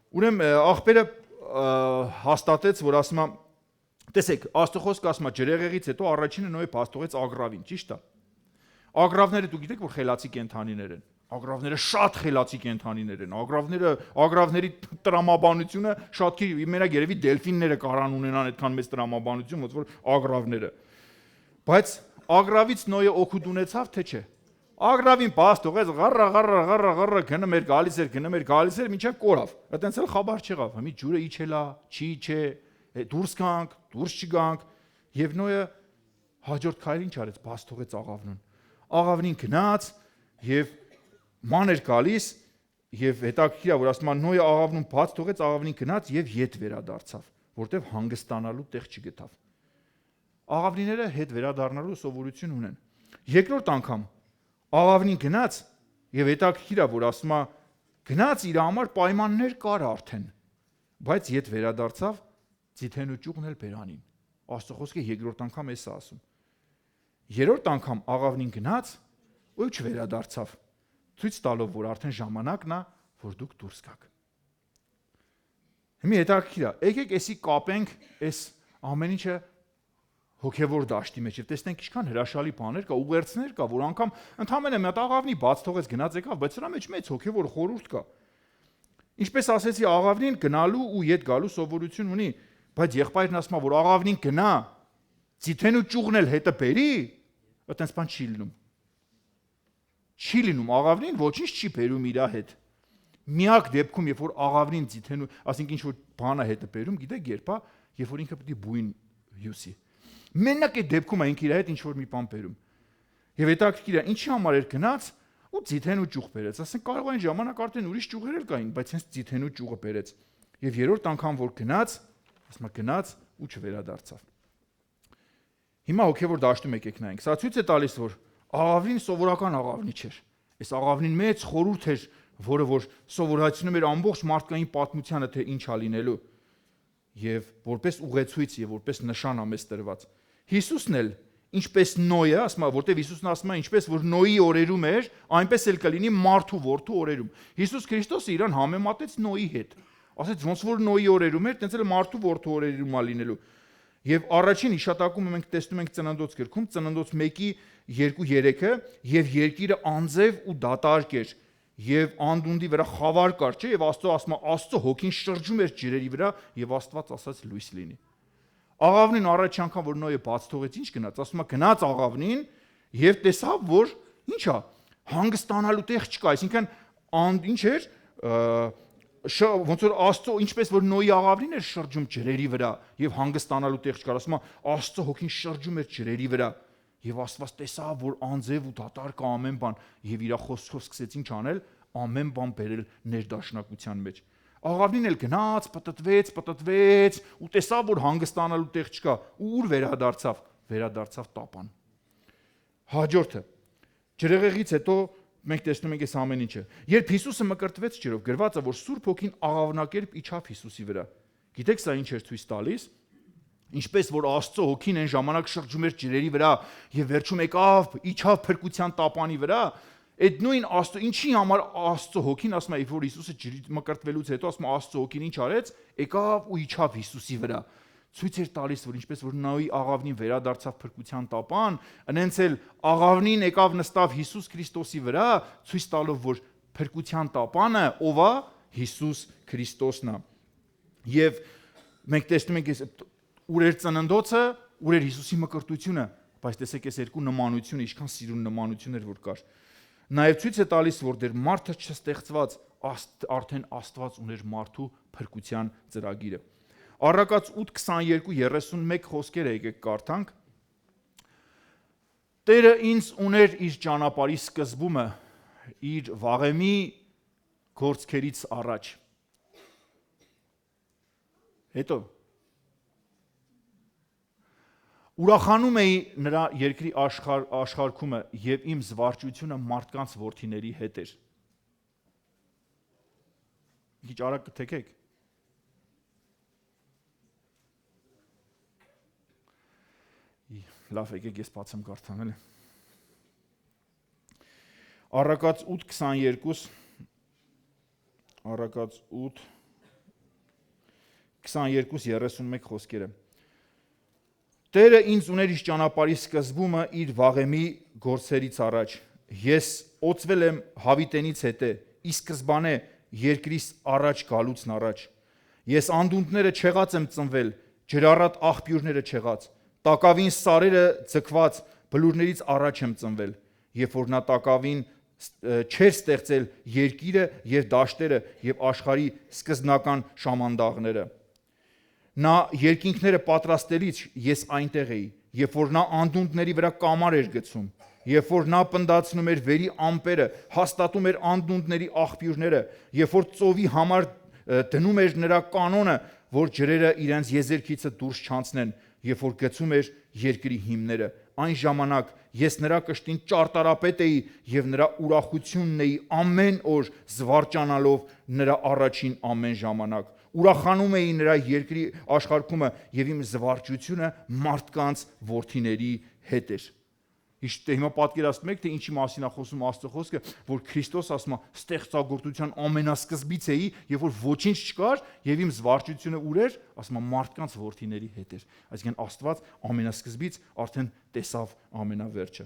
Ուրեմն աղբերը հաստատեց, որ ասում է, տեսեք, Աստծո ասում է ջրեղեղից հետո առաջինը Նոյը փաստողեց ագռավին, ճիշտ է։ Ագռավները դուք գիտեք, որ խելացի կենդանիներ են։ Ագռավները շատ խելացի կենդանիներ են։ Ագռավների տրամաբանությունը շատ քիչ, մենակ երևի դելֆինները կարան ունենան այդքան մեծ տրամաբանություն, ոնց որ ագռավները։ Բայց ագռավից Նոյը օգուտ ունեցավ, թե չէ։ Ագռավին փաստողեց, ղառ գնում էր գալիս էր, մինչև կորավ։ Այդտենց էլ խաբար չեղավ։ Հիմի ջուրը իջելա, չի իջե, դուրս գանք, դուրս չգանք, եւ Նոյը հաջորդ քայլին ինչ արեց, փաստողեց աղավնուն։ Աղավնին գնաց եւ ման էր գալիս եւ հետաքրքիր է, որ ասում է Նոյը աղավնուն բաց թողեց, աղավնին գնաց եւ ետ վերադարձավ, որտեվ հանգստանալու տեղ չգտավ։ Աղավնիները հետ վերադառնալու սովորություն ունեն։ Երկրորդ անգամ աղավնին գնաց եւ հետաքրքիր է, որ ասում է գնաց իր համար պայմաններ կար արդեն, բայց ետ վերադարձավ, ձիթեն ու ճուղն էլ բերանին։ Աստծո խոսքը երկրորդ անգամ էս է ասում։ Երրորդ անգամ աղավնին գնաց ու չվերադարձավ, ցույց տալով, որ արդեն ժամանակն է, որ դուք դուրս գաք։ Հիմա հետաքրքիր է, եկեք էսի կապենք այս ամեն ինչը հոգևոր դաշտի մեջ եւ տեսնենք ինչքան հրաշալի բաներ կա, ուղերձներ կա, որ անգամ ընդհանրապես մի հատ աղավնի բաց թողեց գնաց եկավ, բայց սրա մեջ մեծ հոգևոր խորհուրդ կա։ Ինչպես ասեցի, աղավնին գնալու ու ետ գալու սովորություն ունի, բայց եղբայրն ասում է, որ աղավնին գնա, ձիթեն ու ճուղն էլ հետը բերի, այտենց բան չի լինում։ Չի լինում, աղավնին ոչինչ չի բերում իր հետ։ Միակ դեպքում, երբ որ աղավնին ձիթեն ու, ասենք ինչ որ բան է հետը բերում, գիտեք երբ է, երբ որ ինքը պետք է բույն հյուսի։ Մենակ այդ դեպքում է ինքը իր հետ ինչ որ մի բան բերում։ Եվ հետաքրքիր է, ինչի համար էր գնաց ու ձիթեն ու ճուղ բերեց։ Ասենք կարող այն ժամանակ արդեն ուրիշ ճուղեր էլ կային, բայց հենց ձիթեն ու ճուղը բերեց։ Եվ երրորդ անգամ որ գնաց, ասում է գնաց ու չվերադարձավ։ Հիմա հոգևոր դաշտում եկեք նայենք։ Սա ցույց է տալիս, որ աղավնին սովորական աղավնի չէր։ Այս աղավնին մեծ խորհուրդ էր, որը որ սովորացնում էր ամբողջ մարդկային պատմությանը, թե ինչ ա լինելու։ Եվ որպես ուղեցույց եւ որպես նշան ա մեզ տրված։ Հիսուսն էլ ինչպես Նոյը, ասում է, որտեվ Հիսուսն ասում է, ինչպես որ Նոյի օրերում էր, այնպես էլ կլինի մարդու որդու օրերում։ Հիսուս Քրիստոսը իրան համեմատեց Նոյի հետ։ Ասեց ոնց որ Նոյի օրերում էր, տենց էլ մարդու որդու օրերում ա լինելու։ Եվ առաջին հիշատակումը մենք տեսնում ենք Ծննդոց գրքում, Ծննդոց 1:2-3-ը, եւ երկիրը անձև ու դատարկ էր, եւ անդունդի վրա խավար կար, չէ, եւ Աստծո ասում է, Աստծո հոգին շրջում էր ջրերի վրա, եւ Աստված ասաց լույս լինի։ Աղավնին առաջ անգամ որ Նոյը բաց թողեց, ինչ գնաց, ասում է գնաց աղավնին եւ տեսավ, որ ի՞նչ է, հանգստանալու տեղ չկա, այսինքն ինչ էր, ոնց որ Աստծո, ինչպես որ Նոյի աղավնին էր շրջում ջրերի վրա եւ հանգստանալու տեղ չկար, ասում է Աստծո հոգին շրջում էր ջրերի վրա եւ Աստված տեսավ, որ անձև ու դատարկ է ամեն բան եւ իր խոսքով սկսեց ինչ անել, ամեն բան բերել ներդաշնակության մեջ։ Աղավնին էլ գնաց, պտտվեց ու տեսավ, որ հանգստանալու տեղ չկա, ու ուր վերադարձավ տապան։ Հաջորդը ջրեղեղից հետո մենք տեսնում ենք այս ամեն ինչը։ Երբ Հիսուսը մկրտվեց ջրով, գրված է, որ Սուրբ Հոգին աղավնակերպ իջավ Հիսուսի վրա։ Գիտեք սա ինչ էր ցույց տալիս։ Ինչպես որ Աստծո Հոգին այն ժամանակ շրջում էր ջրերի վրա եւ վերջում եկավ, իջավ փրկության տապանի վրա, այդ նույն Աստծո, ինչի համար Աստծո Հոգին, ասում է, որ Հիսուսը ջրի մկրտվելուց հետո ասում է Աստծո Հոգին ինչ արեց, եկավ ու իջավ Հիսուսի վրա։ Ցույց էր տալիս, որ ինչպես որ Նոյի աղավնին վերադարձավ փրկության տապան, այնենց էլ աղավնին եկավ նստավ Հիսուս Քրիստոսի վրա, ցույց տալով, որ փրկության տապանը ով է, Հիսուս Քրիստոսն է։ Եվ մենք տեսնում ենք ուր էր ծննդոցը, ուր էր Հիսուսի մկրտությունը, բայց տեսեք այս երկու նմանությունը, ինչքան սիրուն նմանություն էր որ կար։ Նաև ցույց է տալիս, որ դեռ մարդը չստեղծված, արդեն Աստված ուներ մարդու փրկության ծրագիրը։ Առակաց 8:22-31 խոսքերը եկեք կարդանք։ Տերը ինձ ուներ իր ճանապարհի սկզբումը, իր վաղեմի գործքերից առաջ։ Հետո ուրախանում էի նրա երկրի աշխարհքումը եւ իմ զվարճությունը մարդկանց որդիների հետ էր։ Քիչ արագ կթեքեք։ Լավ, եկեք ես բացեմ կարդամ էլի։ Առակաց 8:22 Առակաց 8:22-31 խոսքերը։ Տերը ինձ ուներ իր ճանապարհի սկզբումը իր վաղեմի գործերից առաջ։ Ես օծվել եմ հավիտենից հետե, ի սկզբանե երկրիս առաջ գալուցն առաջ։ Ես անդունդները չեղած եմ ծնվել, ջրառատ աղբյուրները չեղած, տակավին սարերը ձգված բլուրներից առաջ եմ ծնվել, երբ որ նա տակավին չեր ստեղծել երկիրը եւ դաշտերը եւ աշխարհի սկզբնական շամանդաղները։ Նա երկինքները պատրաստելիս ես այնտեղ էի, երբ որ նա անդունդների վրա կամար էր գցում, երբ որ նա պնդացնում էր վերի ամպերը, հաստատում էր անդունդների աղբյուրները, երբ որ ծովի համար դնում էր նրա կանոնը, որ ջրերը իրենց եզերքիցը դուրս չանցնեն, երբ որ գցում էր երկրի հիմները։ Այն ժամանակ ես նրա կշտին ճարտարապետ էի եւ նրա ուրախությունն էի ամեն օր զվարճանալով նրա առաջին ամեն ժամանակ։ Ուրախանում էի նրա երկրի աշխարհումը եւ իմ զվարճությունը մարդկանց որդիների հետ էր։ Հիմա պատկերացնում եք, թե ինչի մասին է խոսում Աստծո խոսքը, որ Քրիստոս ասում է ստեղծագործության ամենասկզբից էի, երբ որ ոչինչ չկար եւ իմ զվարճությունը ուր էր, ասում է մարդկանց որդիների հետ էր։ Այսինքն Աստված ամենասկզբից արդեն տեսավ ամենավերջը։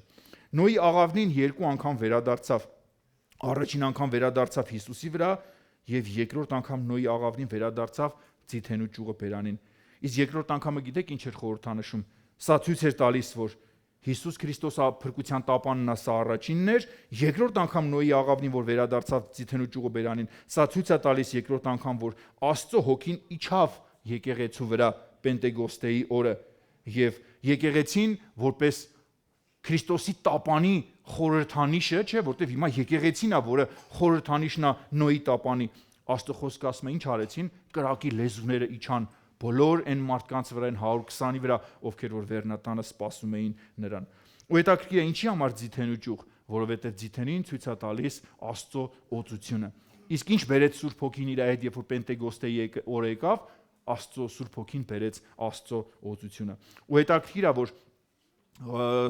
Նոյի աղավնին երկու անգամ վերադարձավ։ Առաջին անգամ վերադարձավ Հիսուսի վրա եւ երկրորդ անգամ Նոյի աղավնին վերադարձավ Ձիթենու ճյուղը բերանին։ Իսկ երկրորդ անգամը գիտեք ինչ էր խորհրդանշում։ Սա ցույց էր տալիս, որ Հիսուս Քրիստոսը փրկության տապանն է, սա առաջինն էր, երկրորդ անգամ Նոյի աղավնին, որ վերադարձավ Ձիթենու ճյուղը բերանին, սա ցույց է տալիս երկրորդ անգամ, որ Աստծո հոգին իջավ եկեղեցու վրա Պենտեկոստեի օրը եւ եկեղեցին որպես Քրիստոսի տապանի խորհրդանիշը, չէ, որտեվ հիմա եկեղեցին է, որը խորհրդանիշն է Նոյի տապանի։ Աստծո խոսքը ասում է ինչ արեցին, կրակի լեզուները իջան բոլոր այն մարդկանց վրա, այն 120-ի վրա, ովքեր որ վերնատանը սպասում էին նրան։ Ու հետաքրքիր է ինչի համար Ձիթենու ճյուղ, որովհետև Ձիթենին ցույց է տալիս Աստծո օծությունը։ Իսկ ինչ բերեց Սուրբ Հոգին իր հետ, երբ որ Պենտեկոստեի օրը եկավ, Աստծո Սուրբ Հոգին բերեց Աստծո օծությունը։ Ու հետաքրքիր է, որ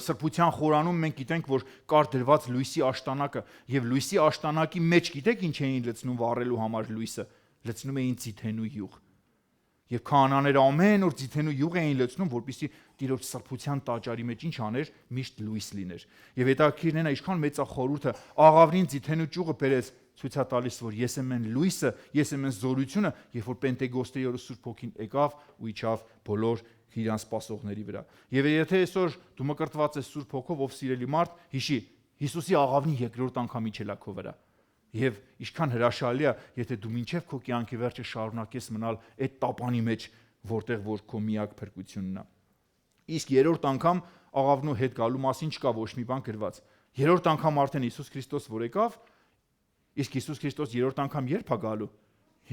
սրբության խորանում մենք գիտենք, որ կար դրված լույսի աշտանակը, եւ լույսի աշտանակի մեջ գիտեք ինչ էին լցնում վառելու համար լույսը, լցնում էին Ձիթենու յուղ։ Եվ քահանաները ամեն օր Ձիթենու յուղ էին լցնում, որպեսզի Տիրոջ սրբության տաճարի մեջ ինչ աներ, միշտ լույս լիներ։ Եվ հետաքրքիրն է, ինչքան մեծ է խորհուրդը, աղավնին Ձիթենու ճյուղը բերեց, ցույց է տալիս, որ ես եմ այն լույսը, ես եմ այն զորությունը, երբ որ Պենտեկոստեի օրը Սուրբ Հոգին եկավ ու իջավ բոլոր իրան սպասողների վրա։ Եվ եթե այսօր դու մկրտված ես Սուրբ Հոգով, ով սիրելի մարդ, հիշի, Հիսուսի աղավնի երկրորդ անգամ իջել է քո վրա։ Եվ ինչքան հրաշալի է, եթե դու մինչև քո կյանքի վերջը շարունակես մնալ այդ տապանի մեջ, որտեղ որ քո միակ փրկությունն է։ Իսկ երրորդ անգամ աղավնու հետ գալու մասին չկա ոչ մի բան գրված։ Երրորդ անգամ արդեն Հիսուս Քրիստոս որ եկավ, իսկ Հիսուս Քրիստոս երրորդ անգամ երբ է գալու։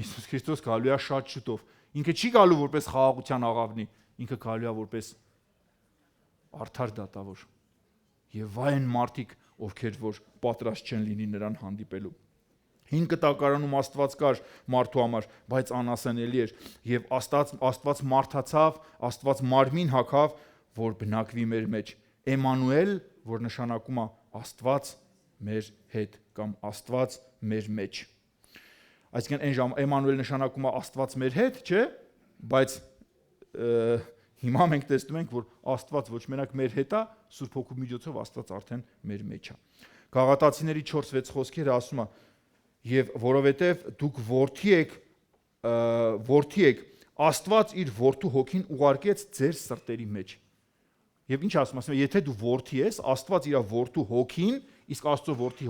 Հիսուս Քրիստոս գալու է շատ շուտով։ Ինքը չի գալու որպես խաղաղության աղավնի, ինքը գալու է որպես արդար դատավոր։ Եվ վայ են մարդիկ, ովքեր որ պատրաստ չեն լինի նրան հանդիպելու։ 5 կտակարանում Աստված կար մարդու համար, բայց անասանելի էր, եւ Աստված մարդացավ, Աստված մարմին հագավ, որ բնակվի մեր մեջ։ Էմանուել, որ նշանակում է Աստված մեր հետ կամ Աստված մեր մեջ։ Այսինքն այն Էմանուել նշանակում է Աստված մեր հետ, չէ՞, բայց հիմա մենք տեսնում ենք, որ Աստված ոչ մենակ մեր հետ է, Սուրբ Հոգու միջոցով Աստված արդեն մեր մեջ է։ Գաղատացիների 4:6 խոսքերը ասում է. Եվ որովհետև դուք որդի եք, Աստված իր որդու հոգին ուղարկեց ձեր սրտերի մեջ։ Եվ ինչ ասում է, եթե դու որդի ես, Աստված իր որդու հոգին, իսկ Աստծո որդի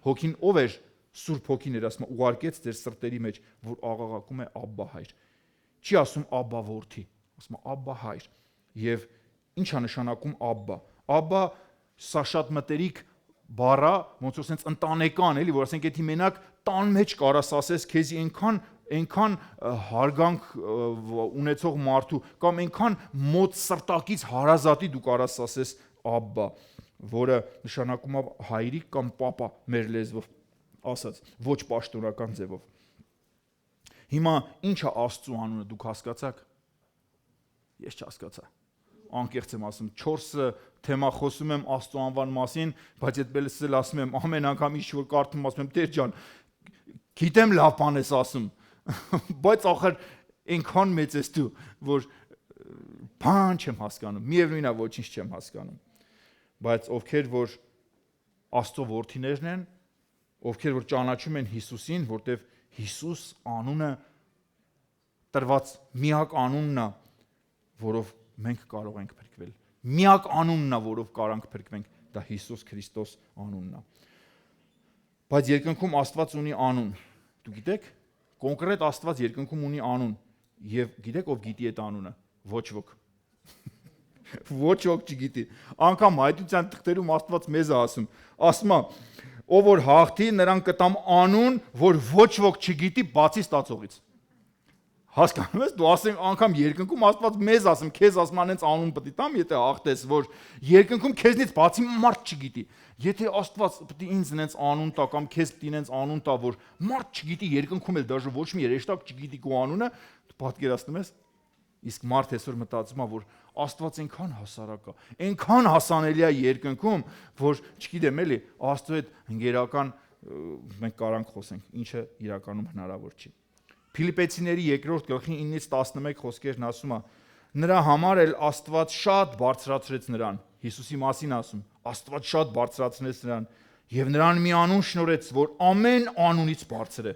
հոգին ով էր, Սուրբ Հոգին էր, ասում է, ուղարկեց ձեր սրտերի մեջ, որ աղաղակում է Աբբա հայր։ Չի ասում Աբբա որդի, ասում է Աբբա հայր։ Եվ ի՞նչ է նշանակում Աբբա։ Աբբա սա շատ մտերիկ բառա, ոնց որ sense ընտանեկան, էլի, որ ասենք եթե մենակ տան մեջ կարաս ասես քեզի այնքան հարգանք ունեցող մարդու կամ այնքան մոտ սրտակից հարազատի դու կարաս ասես Աբբա, որը նշանակում է հայրիկ կամ պապա մեր լեզվով ասած, ոչ պաշտոնական ձևով։ Հիմա ի՞նչ է Աստծո անունը, դուք հասկացաք։ Ես չհասկացա։ անկեղծ եմ ասում, 4 թեմա խոսում եմ Աստծո անվան մասին, բայց այդ բելսել ասում եմ ամեն անգամ ինչ որ կարդում ասում եմ Տեր ջան, գիտեմ լավ բան ես ասում, բայց ախր այնքան մեծ ես դու, որ բան չեմ հասկանում, միևնույն է ոչինչ չեմ հասկանում։ Բայց ովքեր որ Աստծո որդիներն են, ովքեր որ ճանաչում են Հիսուսին, որտեվ Հիսուս անունը տրված միակ անունն է, որով մենք կարող ենք փրկվել։ Միակ անունն է, որով կարանք փրկվենք, դա Հիսուս Քրիստոս անունն է։ Բայց երկնքում Աստված ունի անուն։ Դու գիտեք, կոնկրետ Աստված երկնքում ունի անուն, եւ գիտեք ով գիտի այդ անունը։ Ոչ ոք։ Ոչ ոք չգիտի։ Անկամ հայտության թղթերում Աստված մեզ է ասում է, ով որ հաղթի, նրան կտամ անուն, որ ոչ ոք չգիտի, բացի ստացողից։ Հասկանում ես, դու ասենք անգամ երկնքում Աստված մեզ ասում, քեզ ասում անենց անուն պետք է տամ, եթե հաղթես, որ երկնքում քեզնից բացի մարդ չգիտի։ Եթե Աստված պետք է ինձ նենց անուն տա կամ քեզ պետք է նենց անուն տա, որ մարդ չգիտի, երկնքում էլ դաժե ոչ մի երեշտակ չգիտի քո անունը, դու պատկերացնում ես։ Իսկ մարդ այսօր մտածում է, որ Աստված այնքան հասարակ է, այնքան հասանելի է երկնքում, որ չգիտեմ էլի, Աստծո հետ ընկերական մենք կարանք խոսենք, ինչը իրականում հնարավոր չի։ Փիլիպեցիների 2-րդ գլխի 9-ից 11 խոսքերն ասում է. նրա համար էլ Աստված շատ բարձրացրեց նրան, Հիսուսի մասին ասում, Աստված շատ բարձրացրեց նրան եւ նրան մի անուն շնորհեց, որ ամեն անունից բարձր է։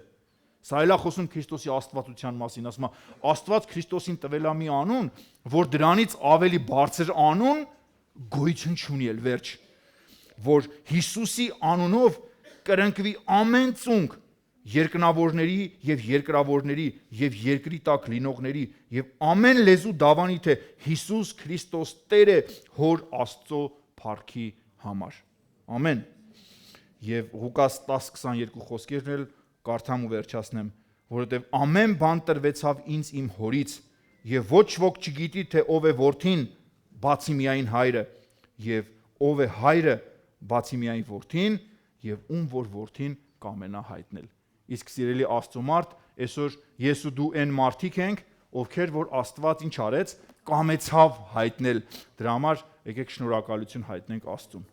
Սա էլ է խոսում Քրիստոսի աստվածության մասին, ասում է Աստված Քրիստոսին տվել է մի անուն, որ դրանից ավելի բարձր անուն գոյություն չունի էլ վերջ, որ Հիսուսի անունով կրնկվի ամեն ծունկ, երկնավորների եւ երկրավորների եւ երկրի տակ լինողների եւ ամեն լեզու դավանի թե Հիսուս Քրիստոս Տեր է հոր Աստծո փառքի համար։ Ամեն։ Եվ Ղուկաս 10:22 խոսքերն էլ կարդամ ու վերջացնեմ, որովհետև ամեն բան տրվեցավ ինձ իմ հորից, եւ ոչ ոք չգիտի, թե ով է որդին, բացի միայն հայրը, եւ ով է հայրը, բացի միայն որդին, եւ ում որ որդին կամենա հայտնել։ Իսկ սիրելի Աստծո մարդ, այսօր ես ու դու այն մարդիկ ենք, ովքեր որ Աստված ինչ արեց, կամեցավ հայտնել։ Դրա համար եկեք շնորհակալություն հայտնենք Աստծուն։